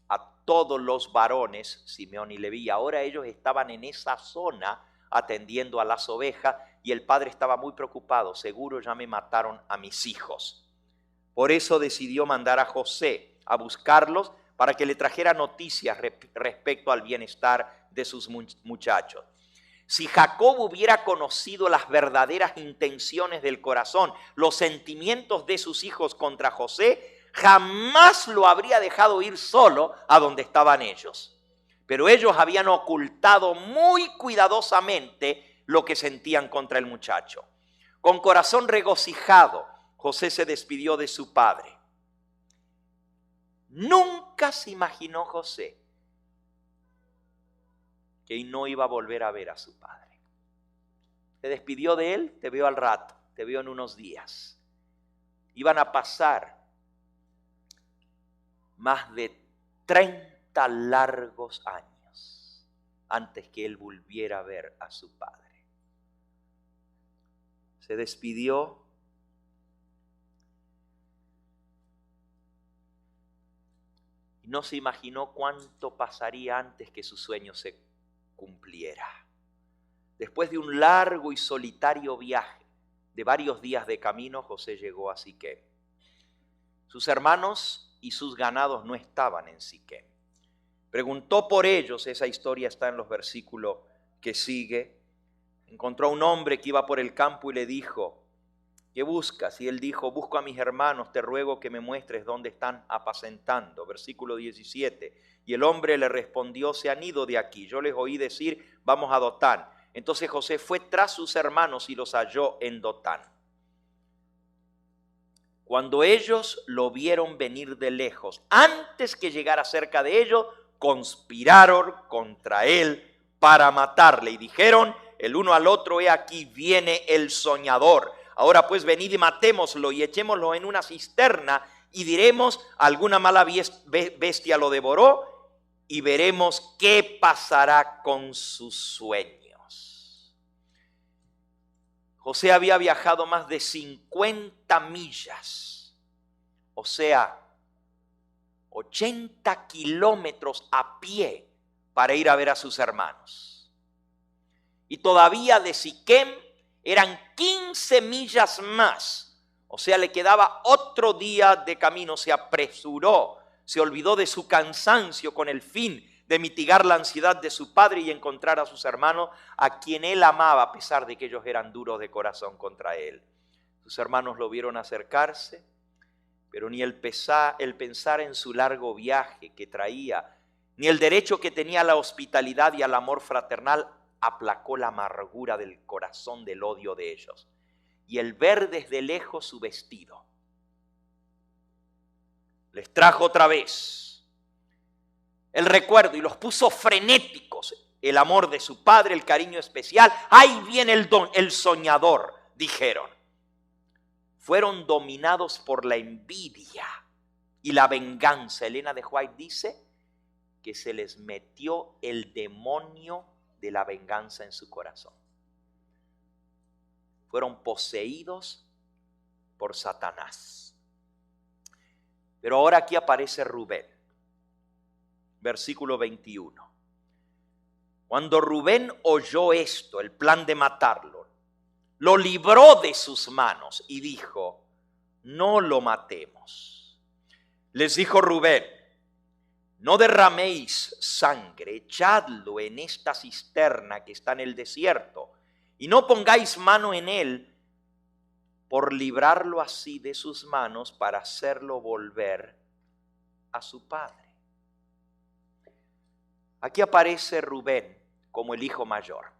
a todos los varones, Simeón y Leví. Ahora ellos estaban en esa zona atendiendo a las ovejas, y el padre estaba muy preocupado: seguro ya me mataron a mis hijos. Por eso decidió mandar a José a buscarlos para que le trajera noticias respecto al bienestar de sus muchachos. Si Jacob hubiera conocido las verdaderas intenciones del corazón, los sentimientos de sus hijos contra José, jamás lo habría dejado ir solo a donde estaban ellos. Pero ellos habían ocultado muy cuidadosamente lo que sentían contra el muchacho. Con corazón regocijado, José se despidió de su padre. Nunca se imaginó José que no iba a volver a ver a su padre. Se despidió de él: te veo al rato, te veo en unos días. Iban a pasar más de 30 largos años antes que él volviera a ver a su padre. Se despidió. Y no se imaginó cuánto pasaría antes que su sueño se cumpliera. Después de un largo y solitario viaje de varios días de camino, José llegó a Siquem. Sus hermanos y sus ganados no estaban en Siquem. Preguntó por ellos, esa historia está en los versículos que sigue. Encontró a un hombre que iba por el campo y le dijo: ¿qué buscas? Y él dijo: busco a mis hermanos, te ruego que me muestres dónde están apacentando. Versículo 17. Y el hombre le respondió: se han ido de aquí, yo les oí decir, vamos a Dotán. Entonces José fue tras sus hermanos y los halló en Dotán. Cuando ellos lo vieron venir de lejos, antes que llegara cerca de ellos, conspiraron contra él para matarle y dijeron el uno al otro: he aquí viene el soñador. Ahora pues venid y matémoslo y echémoslo en una cisterna y diremos: alguna mala bestia lo devoró, y veremos qué pasará con sus sueños. José había viajado más de 50 millas, o sea, 80 kilómetros a pie para ir a ver a sus hermanos. Y todavía de Siquem eran 15 millas más, o sea, le quedaba otro día de camino. Se apresuró, se olvidó de su cansancio con el fin de mitigar la ansiedad de su padre y encontrar a sus hermanos, a quien él amaba, a pesar de que ellos eran duros de corazón contra él. Sus hermanos lo vieron acercarse, pero ni el pensar en su largo viaje que traía, ni el derecho que tenía a la hospitalidad y al amor fraternal, aplacó la amargura del corazón del odio de ellos. Y el ver desde lejos su vestido les trajo otra vez el recuerdo y los puso frenéticos. El amor de su padre, el cariño especial. ¡Ahí viene el soñador!, dijeron. Fueron dominados por la envidia y la venganza. Elena de White dice que se les metió el demonio de la venganza en su corazón. Fueron poseídos por Satanás. Pero ahora aquí aparece Rubén. Versículo 21. Cuando Rubén oyó esto, el plan de matarlo, lo libró de sus manos y dijo: no lo matemos. Les dijo Rubén: no derraméis sangre, echadlo en esta cisterna que está en el desierto, y no pongáis mano en él, por librarlo así de sus manos, para hacerlo volver a su padre. Aquí aparece Rubén como el hijo mayor.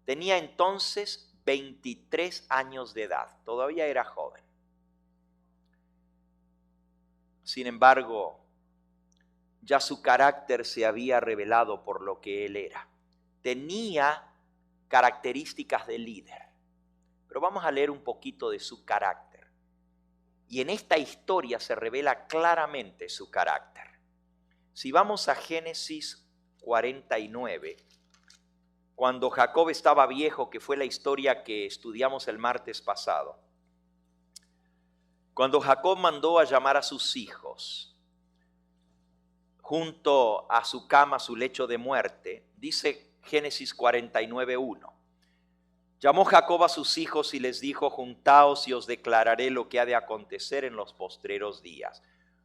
Tenía entonces 23 años de edad, todavía era joven. Sin embargo, ya su carácter se había revelado por lo que él era. Tenía características de líder. Pero vamos a leer un poquito de su carácter. Y en esta historia se revela claramente su carácter. Si vamos a Génesis 49, cuando Jacob estaba viejo, que fue la historia que estudiamos el martes pasado. Cuando Jacob mandó a llamar a sus hijos junto a su cama, su lecho de muerte, dice Génesis 49:1. Llamó Jacob a sus hijos y les dijo: juntaos y os declararé lo que ha de acontecer en los postreros días.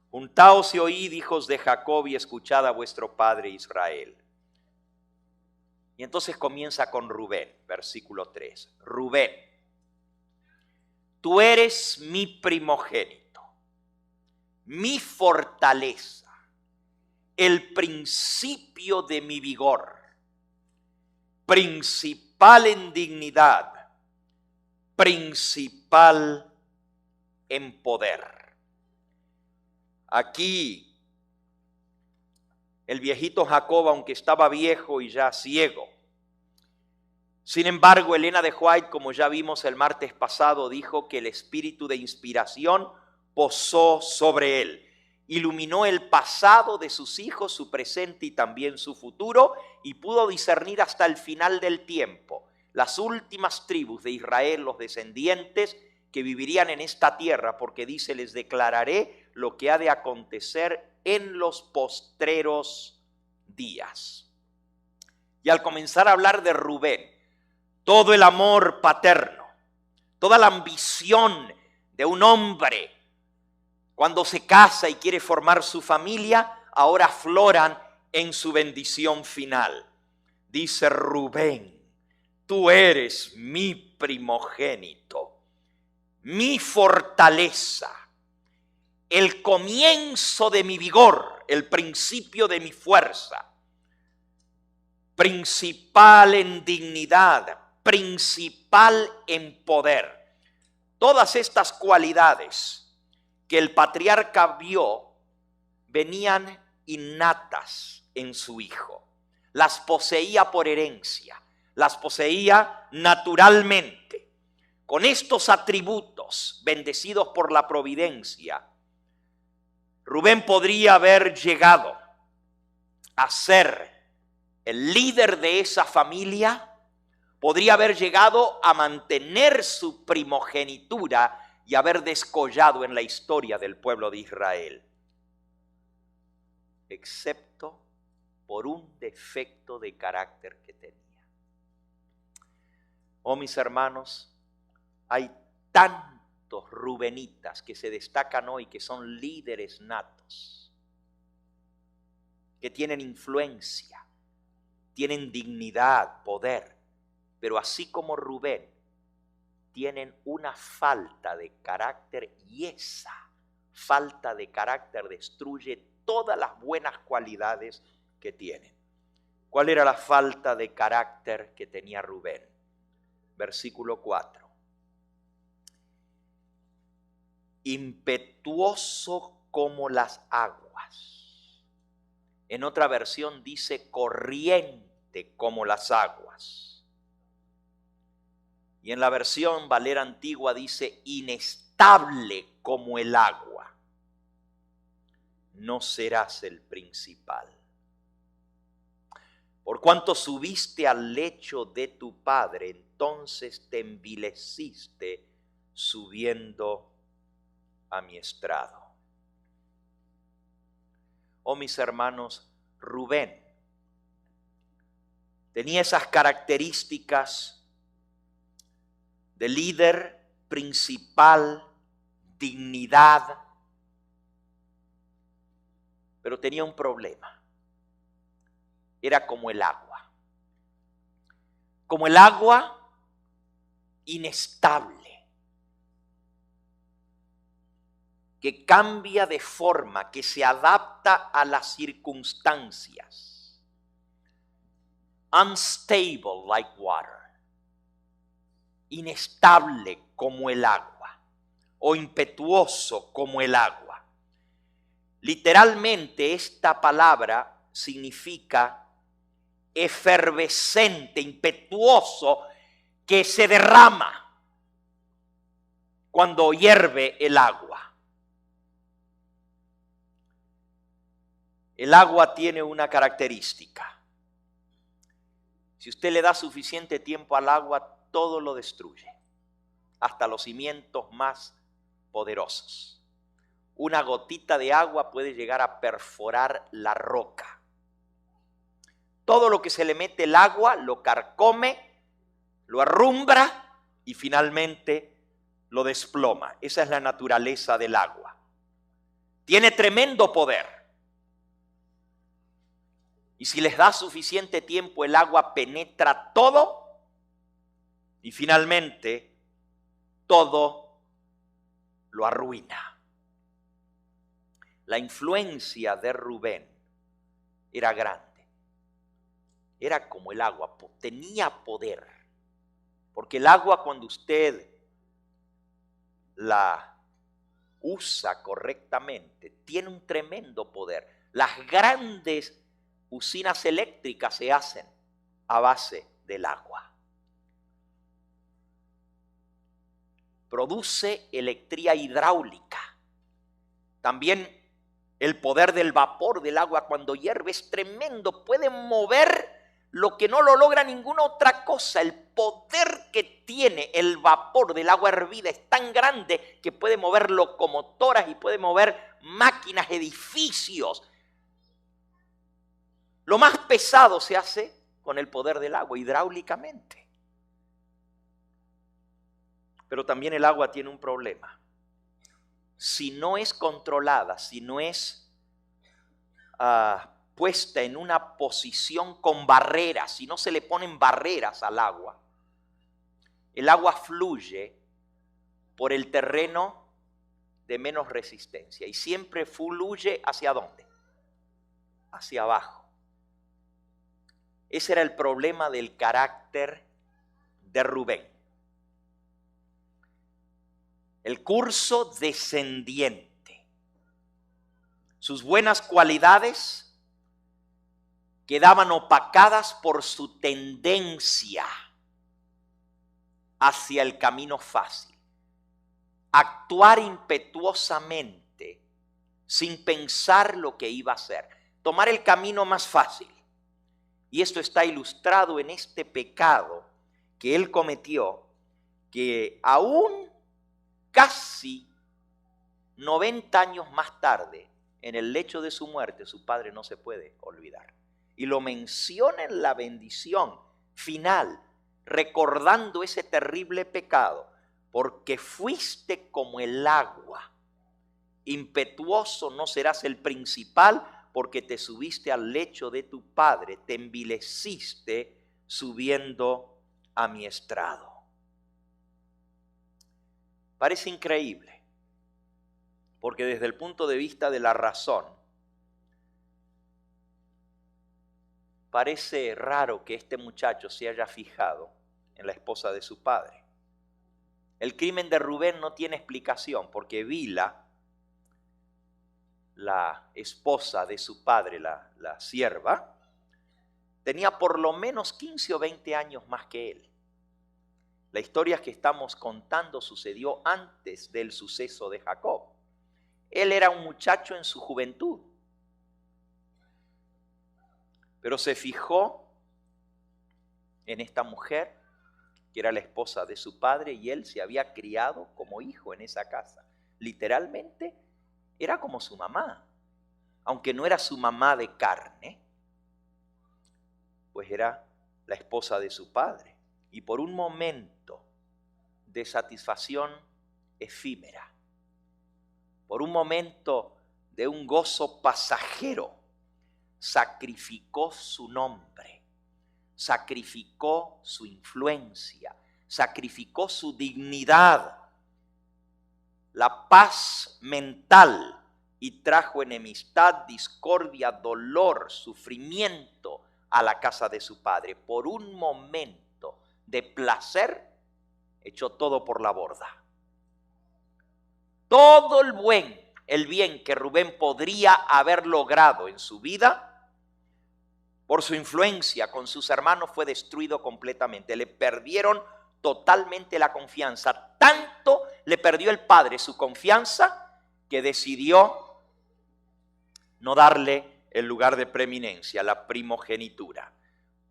Juntaos y oíd, hijos de Jacob, y escuchad a vuestro padre Israel. Y entonces comienza con Rubén, versículo 3. Rubén, tú eres mi primogénito, mi fortaleza, el principio de mi vigor, principal en dignidad, principal en poder. Aquí el viejito Jacob, aunque estaba viejo y ya ciego, sin embargo, Elena de White, como ya vimos el martes pasado, dijo que el espíritu de inspiración posó sobre él. iluminó el pasado de sus hijos, su presente y también su futuro, y pudo discernir hasta el final del tiempo las últimas tribus de Israel, los descendientes que vivirían en esta tierra, porque dice, les declararé lo que ha de acontecer en los postreros días. Y al comenzar a hablar de Rubén, todo el amor paterno, toda la ambición de un hombre cuando se casa y quiere formar su familia, ahora afloran en su bendición final. Dice Rubén, tú eres mi primogénito, mi fortaleza, el comienzo de mi vigor, el principio de mi fuerza, principal en dignidad, principal en poder. Todas estas cualidades que el patriarca vio venían innatas en su hijo. Las poseía por herencia, las poseía naturalmente. Con estos atributos, bendecidos por la providencia, Rubén podría haber llegado a ser el líder de esa familia, podría haber llegado a mantener su primogenitura y haber descollado en la historia del pueblo de Israel, excepto por un defecto de carácter que tenía. Oh, mis hermanos, hay tantos rubenitas que se destacan hoy, que son líderes natos, que tienen influencia, tienen dignidad, poder, pero así como Rubén, tienen una falta de carácter, y esa falta de carácter destruye todas las buenas cualidades que tienen. ¿Cuál era la falta de carácter que tenía Rubén? Versículo 4. Impetuoso como las aguas. En otra versión dice corriente como las aguas. Y en la versión Valera Antigua dice inestable como el agua. No serás el principal. Por cuanto subiste al lecho de tu padre, entonces te envileciste subiendo a mi estrado. Oh, mis hermanos, Rubén tenía esas características de líder principal, dignidad, pero tenía un problema. Era como el agua. Como el agua inestable, que cambia de forma, que se adapta a las circunstancias. Unstable like water. Inestable como el agua, o impetuoso como el agua. Literalmente esta palabra significa efervescente, impetuoso, que se derrama cuando hierve el agua. El agua tiene una característica. Si usted le da suficiente tiempo al agua, todo lo destruye, hasta los cimientos más poderosos. Una gotita de agua puede llegar a perforar la roca. Todo lo que se le mete el agua lo carcome, lo arrumbra y finalmente lo desploma. Esa es la naturaleza del agua. Tiene tremendo poder. Y si les da suficiente tiempo, el agua penetra todo. Y finalmente, todo lo arruina. La influencia de Rubén era grande. Era como el agua, tenía poder. Porque el agua, cuando usted la usa correctamente, tiene un tremendo poder. Las grandes usinas eléctricas se hacen a base del agua. Produce electricidad hidráulica. También El poder del vapor del agua cuando hierve es tremendo. Puede mover lo que no lo logra ninguna otra cosa. El poder que tiene el vapor del agua hervida es tan grande que puede mover locomotoras y puede mover máquinas, edificios. Lo más pesado se hace con el poder del agua, hidráulicamente. Pero también el agua tiene un problema. Si no es controlada, si no es puesta en una posición con barreras, si no se le ponen barreras al agua, el agua fluye por el terreno de menos resistencia y siempre fluye ¿hacia dónde? Hacia abajo. Ese era el problema del carácter de Rubén. El curso descendiente. Sus buenas cualidades quedaban opacadas por su tendencia hacia el camino fácil. Actuar impetuosamente sin pensar lo que iba a hacer. Tomar el camino más fácil. Y esto está ilustrado en este pecado que él cometió, que aún casi 90 años más tarde, en el lecho de su muerte, su padre no se puede olvidar. Y lo menciona en la bendición final, recordando ese terrible pecado, porque fuiste como el agua. Impetuoso no serás el principal, porque te subiste al lecho de tu padre, te envileciste subiendo a mi estrado. Parece increíble, porque desde el punto de vista de la razón, parece raro que este muchacho se haya fijado en la esposa de su padre. El crimen de Rubén no tiene explicación, porque Bilha, la esposa de su padre, la sierva, tenía por lo menos 15 o 20 años más que él. La historia que estamos contando sucedió antes del suceso de Jacob. Él era un muchacho en su juventud, pero se fijó en esta mujer que era la esposa de su padre y él se había criado como hijo en esa casa. Literalmente era como su mamá, aunque no era su mamá de carne, pues era la esposa de su padre. Y por un momento de satisfacción efímera, por un momento de un gozo pasajero, sacrificó su nombre, sacrificó su influencia, sacrificó su dignidad, la paz mental, y trajo enemistad, discordia, dolor, sufrimiento a la casa de su padre. Por un momento de placer, echó todo por la borda. Todo el bien que Rubén podría haber logrado en su vida, por su influencia con sus hermanos, fue destruido completamente. Le perdieron totalmente la confianza. Tanto le perdió el padre su confianza que decidió no darle el lugar de preeminencia, la primogenitura,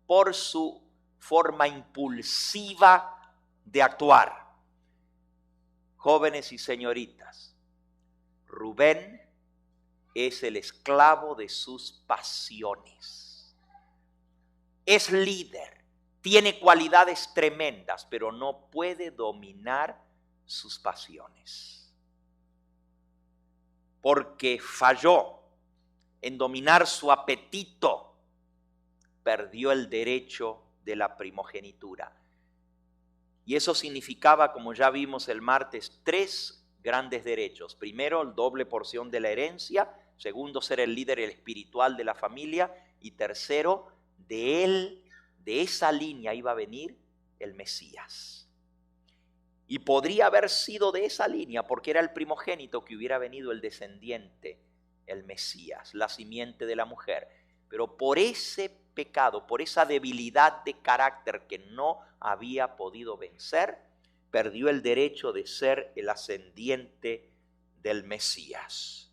por su forma impulsiva de actuar. Jóvenes y señoritas, Rubén es el esclavo de sus pasiones. Es líder, tiene cualidades tremendas, pero no puede dominar sus pasiones. Porque falló en dominar su apetito, perdió el derecho de la primogenitura. Y eso significaba, como ya vimos el martes, 3 grandes derechos. Primero, el doble porción de la herencia. Segundo, ser el líder espiritual de la familia. Y tercero, de él, de esa línea iba a venir el Mesías. Y podría haber sido de esa línea, porque era el primogénito, que hubiera venido el descendiente, el Mesías, la simiente de la mujer. Pero por ese pecado, por esa debilidad de carácter que no había podido vencer, perdió el derecho de ser el ascendiente del Mesías.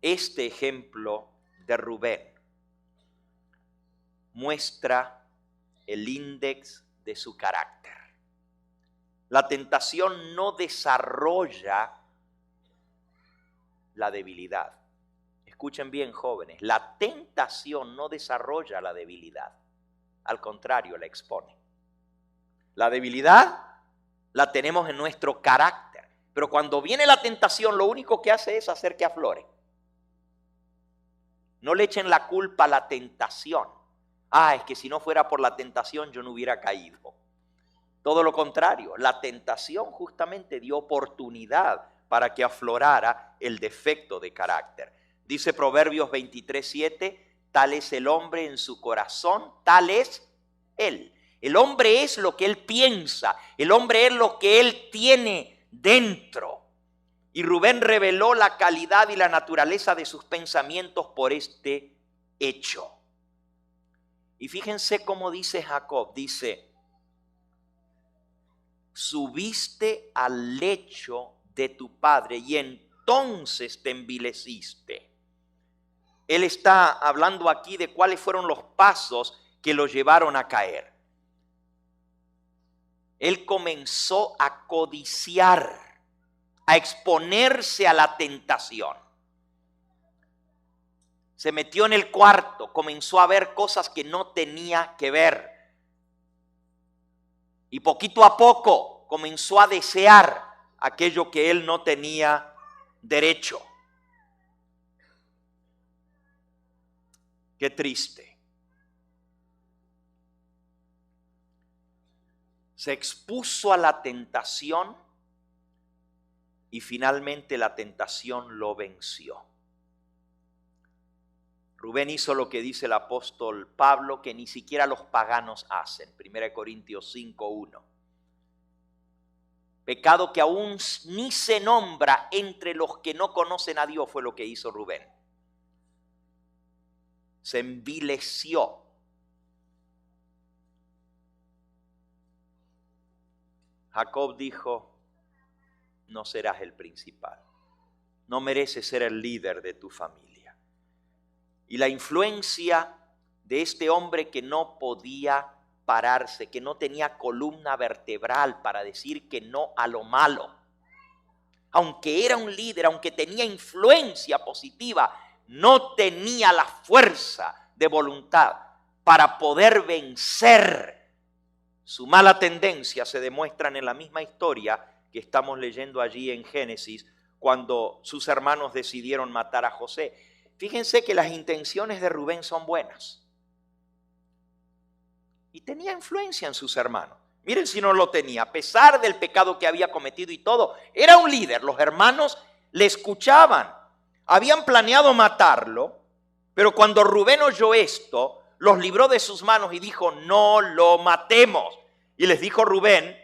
Este ejemplo de Rubén muestra el índice de su carácter. La tentación no desarrolla la debilidad. Escuchen bien, jóvenes, la tentación no desarrolla la debilidad. Al contrario, la expone. La debilidad la tenemos en nuestro carácter. Pero cuando viene la tentación, lo único que hace es hacer que aflore. No le echen la culpa a la tentación. Es que si no fuera por la tentación yo no hubiera caído. Todo lo contrario, la tentación justamente dio oportunidad para que aflorara el defecto de carácter. Dice Proverbios 23:7, tal es el hombre en su corazón, tal es él. El hombre es lo que él piensa, el hombre es lo que él tiene dentro. Y Rubén reveló la calidad y la naturaleza de sus pensamientos por este hecho. Y fíjense cómo dice Jacob, dice, subiste al lecho de tu padre y entonces te envileciste. Él está hablando aquí de cuáles fueron los pasos que lo llevaron a caer. Él comenzó a codiciar, a exponerse a la tentación. Se metió en el cuarto, comenzó a ver cosas que no tenía que ver. Y poquito a poco comenzó a desear aquello que él no tenía derecho. Qué triste. Se expuso a la tentación y finalmente la tentación lo venció. Rubén hizo lo que dice el apóstol Pablo, que ni siquiera los paganos hacen. 1 Corintios 5:1. Pecado que aún ni se nombra entre los que no conocen a Dios fue lo que hizo Rubén. Se envileció. Jacob dijo, no serás el principal. No mereces ser el líder de tu familia. Y la influencia de este hombre que no podía pararse, que no tenía columna vertebral para decir que no a lo malo. Aunque era un líder, aunque tenía influencia positiva, no tenía la fuerza de voluntad para poder vencer. Su mala tendencia se demuestran en la misma historia que estamos leyendo allí en Génesis, cuando sus hermanos decidieron matar a José. Fíjense que las intenciones de Rubén son buenas. Y tenía influencia en sus hermanos. Miren si no lo tenía, a pesar del pecado que había cometido y todo. Era un líder, los hermanos le escuchaban. Habían planeado matarlo, pero cuando Rubén oyó esto, los libró de sus manos y dijo, no lo matemos. Y les dijo Rubén,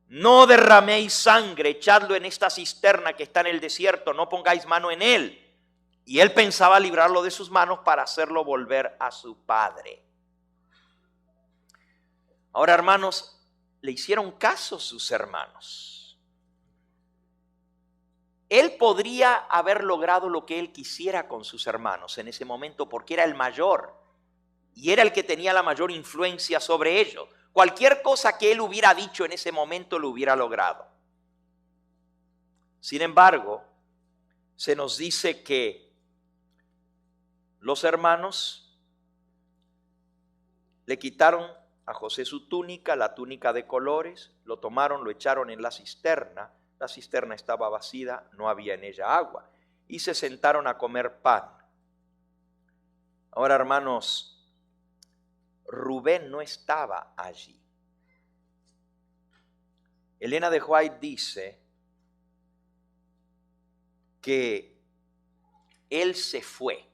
no derraméis sangre, echadlo en esta cisterna que está en el desierto, no pongáis mano en él. Y él pensaba librarlo de sus manos para hacerlo volver a su padre. Ahora, hermanos, le hicieron caso sus hermanos. Él podría haber logrado lo que él quisiera con sus hermanos en ese momento porque era el mayor y era el que tenía la mayor influencia sobre ellos. Cualquier cosa que él hubiera dicho en ese momento lo hubiera logrado. Sin embargo, se nos dice que los hermanos le quitaron a José su túnica, la túnica de colores, lo tomaron, lo echaron en la cisterna estaba vacía, no había en ella agua, y se sentaron a comer pan. Ahora, hermanos, Rubén no estaba allí. Elena de White dice que él se fue.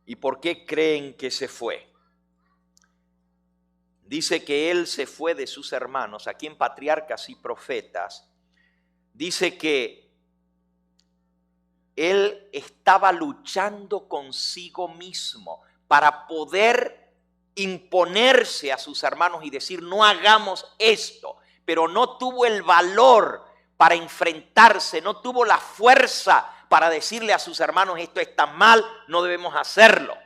¿Y por qué creen que se fue? Dice que él se fue de sus hermanos. Aquí en Patriarcas y Profetas dice que él estaba luchando consigo mismo para poder imponerse a sus hermanos y decir, no hagamos esto. Pero no tuvo el valor para enfrentarse, no tuvo la fuerza para decirle a sus hermanos: esto está mal, no debemos hacerlo.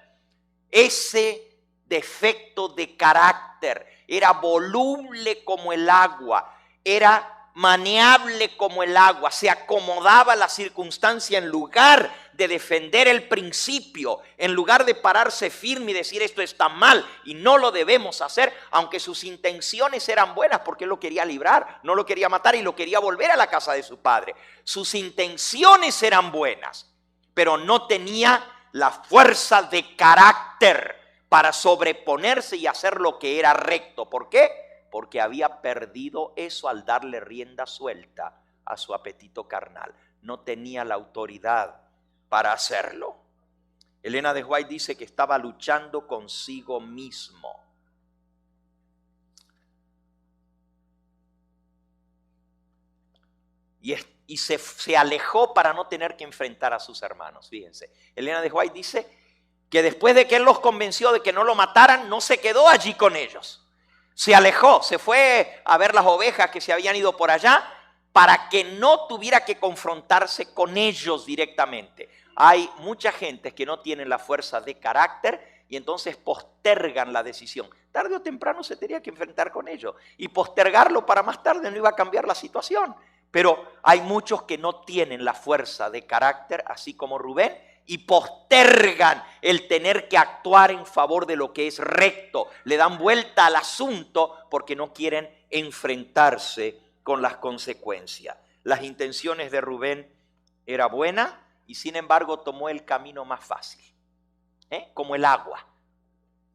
Ese defecto de carácter era voluble como el agua, era maneable como el agua, se acomodaba a la circunstancia en lugar de defender el principio, en lugar de pararse firme y decir esto está mal y no lo debemos hacer, aunque sus intenciones eran buenas porque él lo quería librar, no lo quería matar y lo quería volver a la casa de su padre. Sus intenciones eran buenas, pero no tenía la fuerza de carácter para sobreponerse y hacer lo que era recto. ¿Por qué? Porque había perdido eso al darle rienda suelta a su apetito carnal. No tenía la autoridad para hacerlo. Elena de White dice que estaba luchando consigo mismo. Y se alejó para no tener que enfrentar a sus hermanos. Fíjense, Elena de White dice que después de que él los convenció de que no lo mataran, no se quedó allí con ellos. Se alejó, se fue a ver las ovejas que se habían ido por allá para que no tuviera que confrontarse con ellos directamente. Hay mucha gente que no tiene la fuerza de carácter y entonces postergan la decisión. Tarde o temprano se tenía que enfrentar con ellos y postergarlo para más tarde no iba a cambiar la situación. Pero hay muchos que no tienen la fuerza de carácter, así como Rubén, y postergan el tener que actuar en favor de lo que es recto. Le dan vuelta al asunto porque no quieren enfrentarse con las consecuencias. Las intenciones de Rubén eran buenas y sin embargo tomó el camino más fácil, como el agua.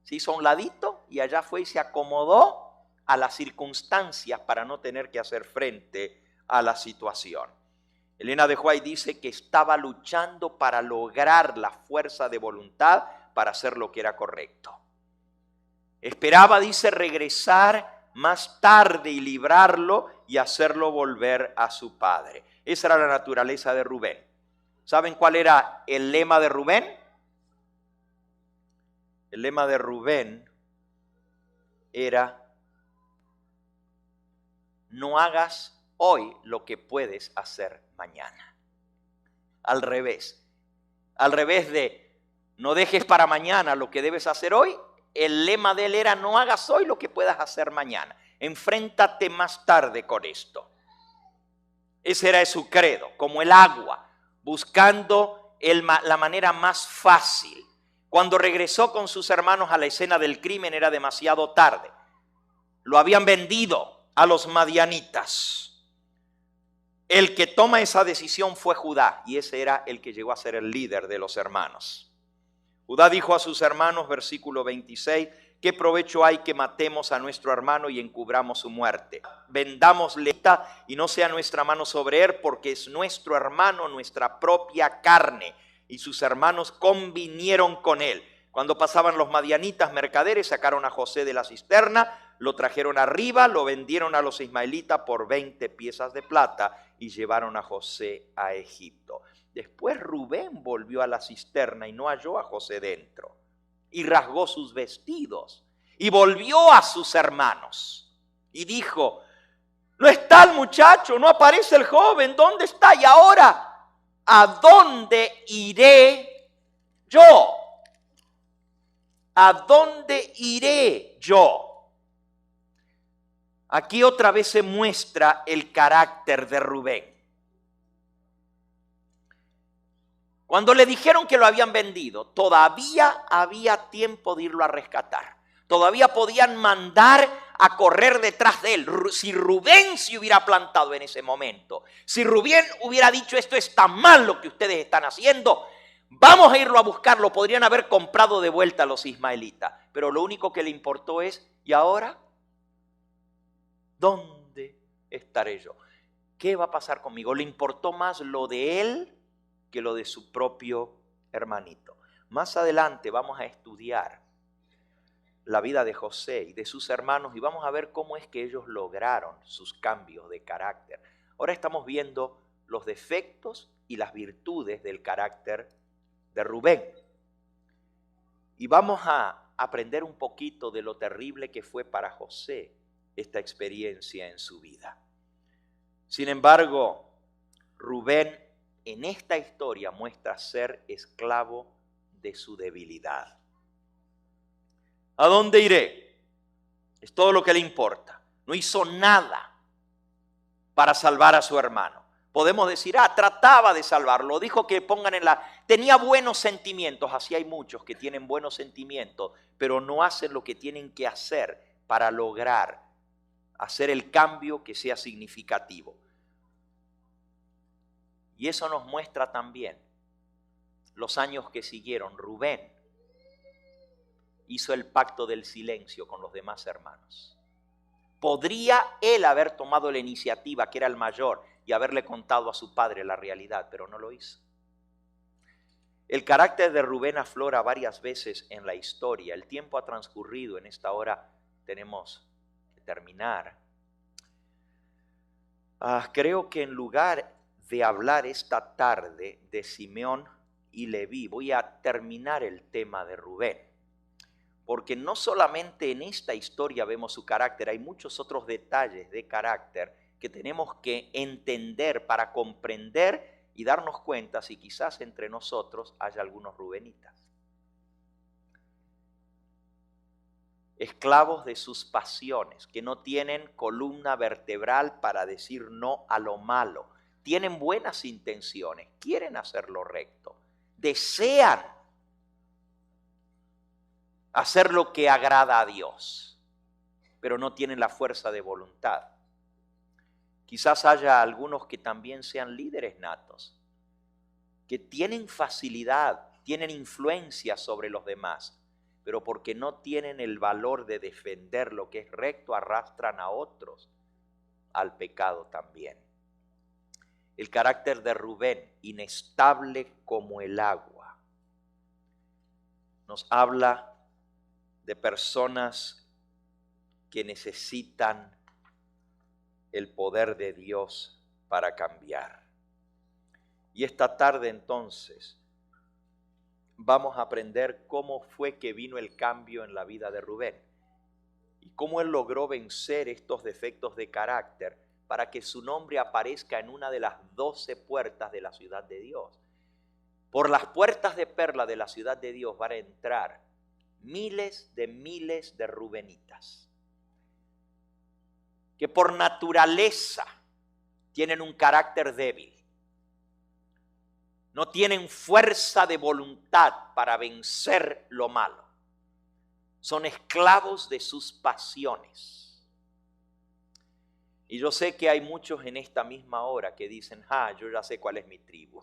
Se hizo a un ladito y allá fue y se acomodó a las circunstancias para no tener que hacer frente a la situación. Elena de White dice que estaba luchando para lograr la fuerza de voluntad para hacer lo que era correcto. Esperaba, dice, regresar más tarde y librarlo y hacerlo volver a su padre. Esa era la naturaleza de Rubén. ¿Saben cuál era el lema de Rubén? El lema de Rubén era: no hagas hoy lo que puedes hacer mañana. Al revés de no dejes para mañana lo que debes hacer hoy, el lema de él era: no hagas hoy lo que puedas hacer mañana. Enfréntate más tarde con esto. Ese era su credo, como el agua, buscando la manera más fácil. Cuando regresó con sus hermanos a la escena del crimen era demasiado tarde. Lo habían vendido a los madianitas. El que toma esa decisión fue Judá, y ese era el que llegó a ser el líder de los hermanos. Judá dijo a sus hermanos, versículo 26, ¿qué provecho hay que matemos a nuestro hermano y encubramos su muerte? Vendámosle y no sea nuestra mano sobre él, porque es nuestro hermano, nuestra propia carne. Y sus hermanos convinieron con él. Cuando pasaban los madianitas mercaderes, sacaron a José de la cisterna, lo trajeron arriba, lo vendieron a los ismaelitas por 20 piezas de plata y llevaron a José a Egipto. Después Rubén volvió a la cisterna y no halló a José dentro. Y rasgó sus vestidos y volvió a sus hermanos. Y dijo: no está el muchacho, no aparece el joven, ¿dónde está? Y ahora, ¿a dónde iré yo? ¿A dónde iré yo? Aquí otra vez se muestra el carácter de Rubén. Cuando le dijeron que lo habían vendido, todavía había tiempo de irlo a rescatar. Todavía podían mandar a correr detrás de él. Si Rubén se hubiera plantado en ese momento, si Rubén hubiera dicho: esto está mal lo que ustedes están haciendo, vamos a irlo a buscar, lo podrían haber comprado de vuelta a los ismaelitas. Pero lo único que le importó es: ¿y ahora? ¿Dónde estaré yo? ¿Qué va a pasar conmigo? Le importó más lo de él que lo de su propio hermanito. Más adelante vamos a estudiar la vida de José y de sus hermanos y vamos a ver cómo es que ellos lograron sus cambios de carácter. Ahora estamos viendo los defectos y las virtudes del carácter de Rubén. Y vamos a aprender un poquito de lo terrible que fue para José esta experiencia en su vida. Sin embargo, Rubén en esta historia muestra ser esclavo de su debilidad. ¿A dónde iré? Es todo lo que le importa. No hizo nada para salvar a su hermano. Podemos decir, trataba de salvarlo, dijo que pongan tenía buenos sentimientos, así hay muchos que tienen buenos sentimientos, pero no hacen lo que tienen que hacer para lograr hacer el cambio que sea significativo. Y eso nos muestra también los años que siguieron. Rubén hizo el pacto del silencio con los demás hermanos. Podría él haber tomado la iniciativa, que era el mayor, y haberle contado a su padre la realidad, pero no lo hizo. El carácter de Rubén aflora varias veces en la historia. El tiempo ha transcurrido, en esta hora tenemos que terminar. Creo que en lugar de hablar esta tarde de Simeón y Leví, voy a terminar el tema de Rubén. Porque no solamente en esta historia vemos su carácter, hay muchos otros detalles de carácter que tenemos que entender para comprender y darnos cuenta si quizás entre nosotros haya algunos rubenitas. Esclavos de sus pasiones, que no tienen columna vertebral para decir no a lo malo. Tienen buenas intenciones, quieren hacer lo recto, desean hacer lo que agrada a Dios, pero no tienen la fuerza de voluntad. Quizás haya algunos que también sean líderes natos, que tienen facilidad, tienen influencia sobre los demás, pero porque no tienen el valor de defender lo que es recto, arrastran a otros al pecado también. El carácter de Rubén, inestable como el agua, nos habla de personas que necesitan el poder de Dios para cambiar. Y esta tarde entonces vamos a aprender cómo fue que vino el cambio en la vida de Rubén y cómo él logró vencer estos defectos de carácter para que su nombre aparezca en una de las 12 puertas de la ciudad de Dios. Por las puertas de perla de la ciudad de Dios van a entrar miles de rubenitas, que por naturaleza tienen un carácter débil, no tienen fuerza de voluntad para vencer lo malo, son esclavos de sus pasiones. Y yo sé que hay muchos en esta misma hora que dicen, yo ya sé cuál es mi tribu.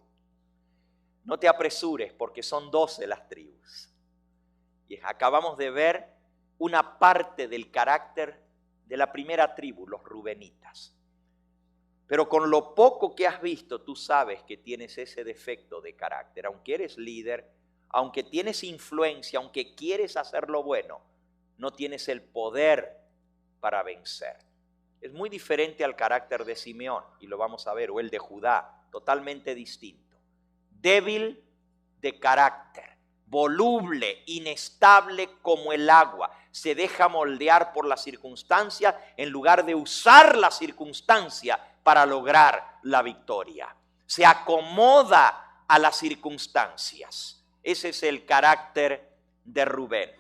No te apresures porque son 12 las tribus. Y acabamos de ver una parte del carácter de la primera tribu, los rubenitas. Pero con lo poco que has visto, tú sabes que tienes ese defecto de carácter. Aunque eres líder, aunque tienes influencia, aunque quieres hacer lo bueno, no tienes el poder para vencer. Es muy diferente al carácter de Simeón, y lo vamos a ver, o el de Judá, totalmente distinto. Débil de carácter, voluble, inestable como el agua. Se deja moldear por la circunstancia en lugar de usar la circunstancia para lograr la victoria. Se acomoda a las circunstancias. Ese es el carácter de Rubén.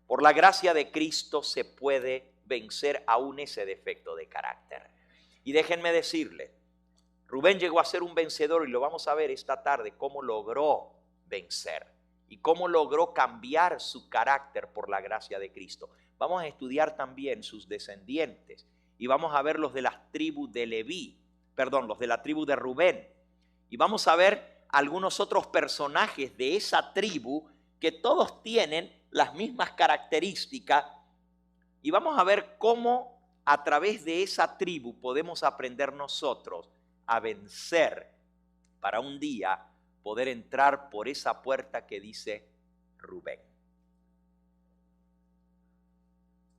Por la gracia de Cristo se puede vencer aún ese defecto de carácter. Y déjenme decirle, Rubén llegó a ser un vencedor y lo vamos a ver esta tarde cómo logró vencer y cómo logró cambiar su carácter por la gracia de Cristo. Vamos a estudiar también sus descendientes y vamos a ver los de la tribu de los de la tribu de Rubén. Y vamos a ver algunos otros personajes de esa tribu que todos tienen las mismas características. Y vamos a ver cómo a través de esa tribu podemos aprender nosotros a vencer para un día poder entrar por esa puerta que dice Rubén.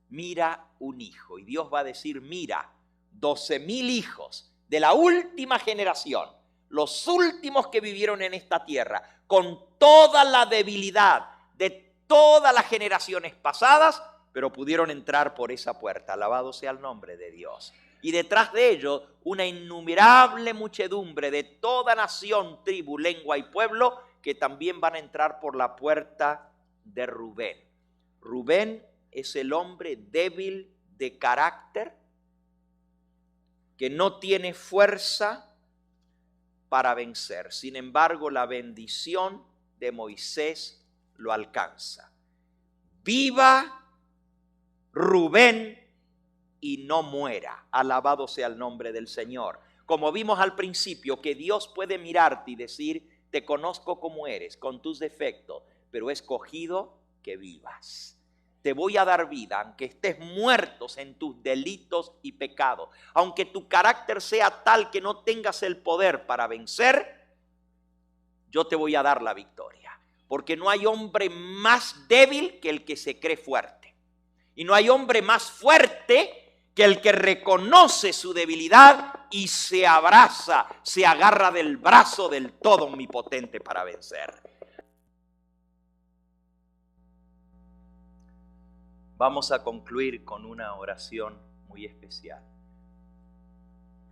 Mira un hijo, y Dios va a decir, mira, 12,000 hijos de la última generación, los últimos que vivieron en esta tierra, con toda la debilidad de todas las generaciones pasadas, pero pudieron entrar por esa puerta. Alabado sea el nombre de Dios. y detrás de ellos una innumerable muchedumbre de toda nación, tribu, lengua y pueblo que también van a entrar por la puerta de Rubén. Rubén es el hombre débil de carácter que no tiene fuerza para vencer. Sin embargo, la bendición de Moisés lo alcanza. Viva Rubén y no muera. Alabado sea el nombre del Señor. Como vimos al principio, que Dios puede mirarte y decir: te conozco como eres, con tus defectos, pero he escogido que vivas. Te voy a dar vida, aunque estés muertos en tus delitos y pecados. Aunque tu carácter sea tal que no tengas el poder para vencer, yo te voy a dar la victoria. Porque no hay hombre más débil que el que se cree fuerte. Y no hay hombre más fuerte que el que reconoce su debilidad y se abraza, se agarra del brazo del todo omnipotente para vencer. Vamos a concluir con una oración muy especial.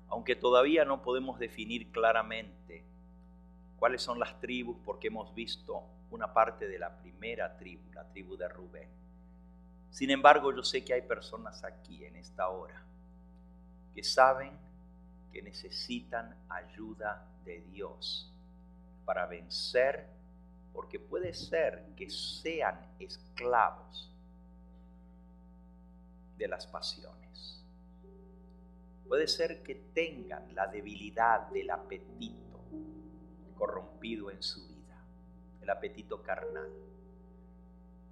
Aunque todavía no podemos definir claramente cuáles son las tribus, porque hemos visto una parte de la primera tribu, la tribu de Rubén. Sin embargo, yo sé que hay personas aquí en esta hora que saben que necesitan ayuda de Dios para vencer, porque puede ser que sean esclavos de las pasiones. Puede ser que tengan la debilidad del apetito corrompido en su vida, el apetito carnal.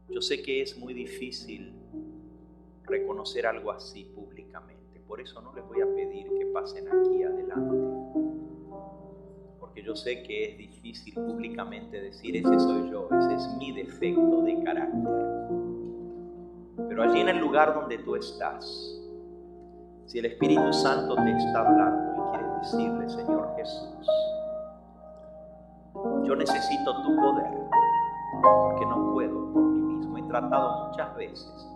Yo sé que es muy difícil reconocer algo así públicamente, por eso no les voy a pedir que pasen aquí adelante, porque yo sé que es difícil públicamente decir: ese soy yo, ese es mi defecto de carácter. Pero allí en el lugar donde tú estás, si el Espíritu Santo te está hablando y quieres decirle: Señor Jesús, yo necesito tu poder, porque no puedo por mí mismo. He tratado muchas veces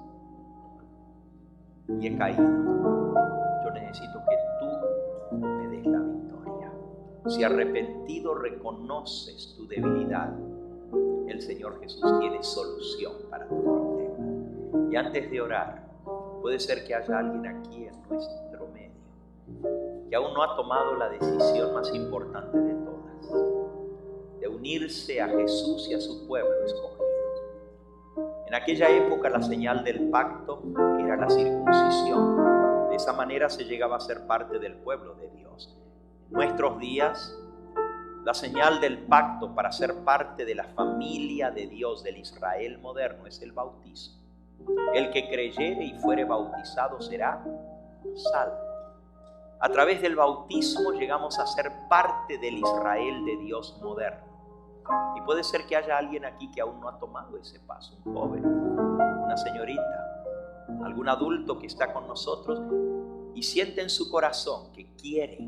y he caído. Yo necesito que tú me des la victoria. Si arrepentido reconoces tu debilidad, el Señor Jesús tiene solución para tu problema. Y antes de orar, puede ser que haya alguien aquí en nuestro medio que aún no ha tomado la decisión más importante de todas, de unirse a Jesús y a su pueblo escogido. En aquella época la señal del pacto era la circuncisión. De esa manera se llegaba a ser parte del pueblo de Dios. En nuestros días, la señal del pacto para ser parte de la familia de Dios, del Israel moderno, es el bautismo. El que creyere y fuere bautizado será salvo. A través del bautismo llegamos a ser parte del Israel de Dios moderno. Y puede ser que haya alguien aquí que aún no ha tomado ese paso, un joven, una señorita, algún adulto que está con nosotros y siente en su corazón que quiere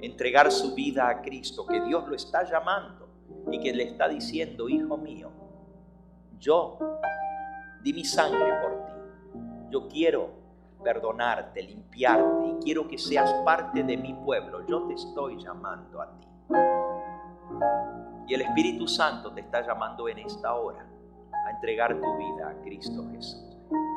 entregar su vida a Cristo, que Dios lo está llamando y que le está diciendo: hijo mío, yo di mi sangre por ti, yo quiero perdonarte, limpiarte y quiero que seas parte de mi pueblo, yo te estoy llamando a ti. Y el Espíritu Santo te está llamando en esta hora a entregar tu vida a Cristo Jesús.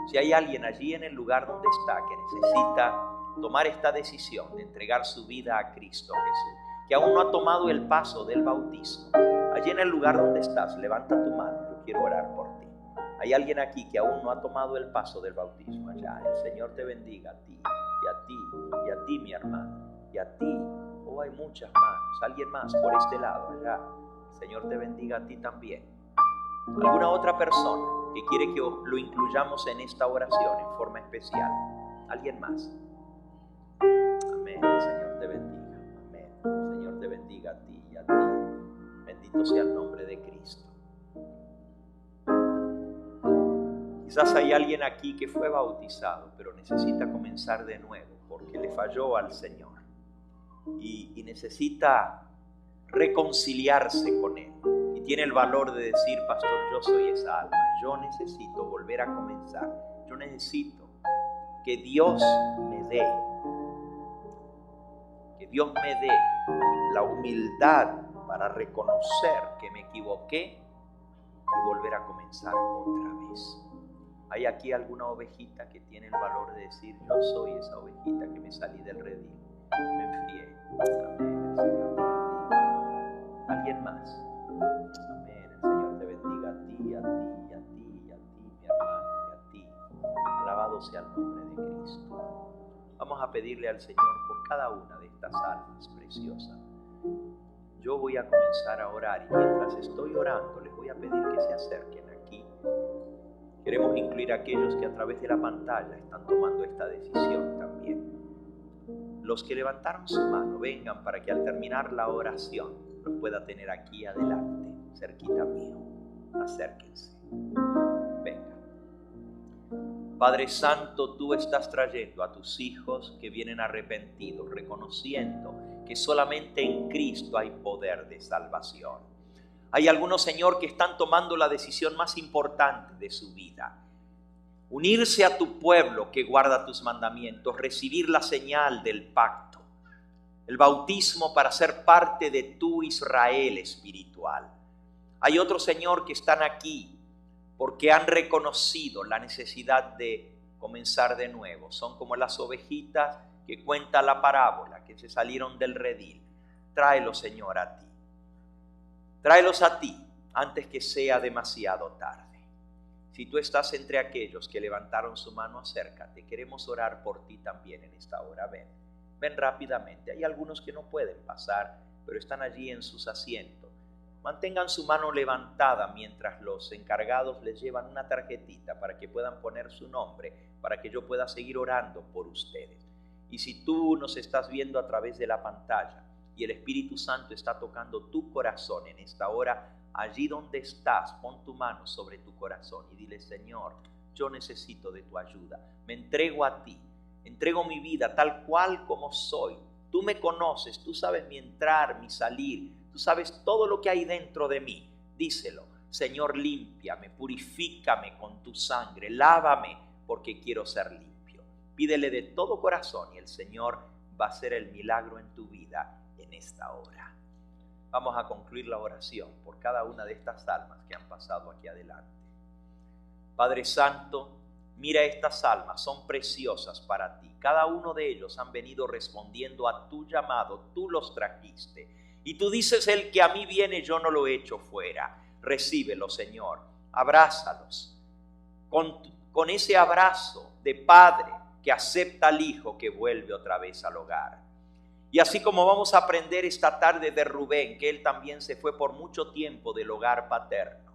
Si hay alguien allí en el lugar donde está que necesita tomar esta decisión de entregar su vida a Cristo Jesús, que aún no ha tomado el paso del bautismo, allí en el lugar donde estás, levanta tu mano, yo quiero orar por ti. Hay alguien aquí que aún no ha tomado el paso del bautismo allá. El Señor te bendiga a ti, y a ti, y a ti, mi hermano, y a ti. Oh, hay muchas manos. Alguien más por este lado, allá. El Señor te bendiga a ti también. ¿Alguna otra persona que quiere que lo incluyamos en esta oración en forma especial? ¿Alguien más? Amén. El Señor te bendiga. Amén. El Señor te bendiga a ti y a ti. Bendito sea el nombre de Cristo. Quizás hay alguien aquí que fue bautizado, pero necesita comenzar de nuevo porque le falló al Señor y necesita reconciliarse con Él. Y tiene el valor de decir: pastor, yo soy esa alma, yo necesito volver a comenzar, yo necesito que Dios me dé Dios me dé la humildad para reconocer que me equivoqué y volver a comenzar otra vez. ¿Hay aquí alguna ovejita que tiene el valor de decir: yo soy esa ovejita que me salí del redil, me enfrié? Amén, el Señor te bendiga. ¿Alguien más? Amén, el Señor te bendiga a ti, a ti, y a ti, y a ti, mi hermano, y a ti. Alabado sea el nombre de Cristo. Vamos a pedirle al Señor por cada una de estas almas preciosas. Yo voy a comenzar a orar y mientras estoy orando les voy a pedir que se acerquen aquí. Queremos incluir a aquellos que a través de la pantalla están tomando esta decisión también. Los que levantaron su mano, vengan para que al terminar la oración los pueda tener aquí adelante, cerquita mío. Acérquense. Vengan. Padre Santo, tú estás trayendo a tus hijos que vienen arrepentidos, reconociendo que solamente en Cristo hay poder de salvación. Hay algunos, Señor, que están tomando la decisión más importante de su vida: unirse a tu pueblo que guarda tus mandamientos, recibir la señal del pacto, el bautismo para ser parte de tu Israel espiritual. Hay otros, Señor, que están aquí porque han reconocido la necesidad de comenzar de nuevo. Son como las ovejitas que cuenta la parábola, que se salieron del redil. Tráelos, Señor, a ti. Tráelos a ti antes que sea demasiado tarde. Si tú estás entre aquellos que levantaron su mano, acércate. Queremos orar por ti también en esta hora. Ven rápidamente. Hay algunos que no pueden pasar, pero están allí en sus asientos. Mantengan su mano levantada mientras los encargados les llevan una tarjetita para que puedan poner su nombre, para que yo pueda seguir orando por ustedes. Y si tú nos estás viendo a través de la pantalla y el Espíritu Santo está tocando tu corazón en esta hora, allí donde estás, pon tu mano sobre tu corazón y dile: Señor, yo necesito de tu ayuda. Me entrego a ti, entrego mi vida tal cual como soy. Tú me conoces, tú sabes mi entrar, mi salir. Tú sabes todo lo que hay dentro de mí. Díselo: Señor, límpiame, purifícame con tu sangre, lávame porque quiero ser limpio. Pídele de todo corazón y el Señor va a hacer el milagro en tu vida en esta hora. Vamos a concluir la oración por cada una de estas almas que han pasado aquí adelante. Padre Santo, mira estas almas, son preciosas para ti. Cada uno de ellos han venido respondiendo a tu llamado, tú los trajiste. Y tú dices: el que a mí viene, yo no lo echo fuera. Recíbelo, Señor. Abrázalos. Con ese abrazo de padre que acepta al hijo que vuelve otra vez al hogar. Y así como vamos a aprender esta tarde de Rubén, que él también se fue por mucho tiempo del hogar paterno,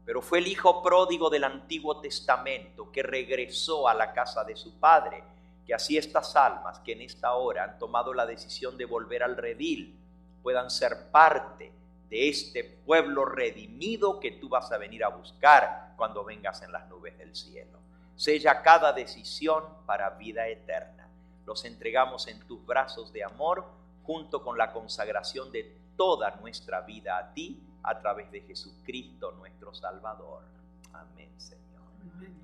pero fue el hijo pródigo del Antiguo Testamento que regresó a la casa de su padre, que así estas almas que en esta hora han tomado la decisión de volver al redil puedan ser parte de este pueblo redimido que tú vas a venir a buscar cuando vengas en las nubes del cielo. Sella cada decisión para vida eterna. Los entregamos en tus brazos de amor, junto con la consagración de toda nuestra vida a ti, a través de Jesucristo nuestro Salvador. Amén, Señor. Amén.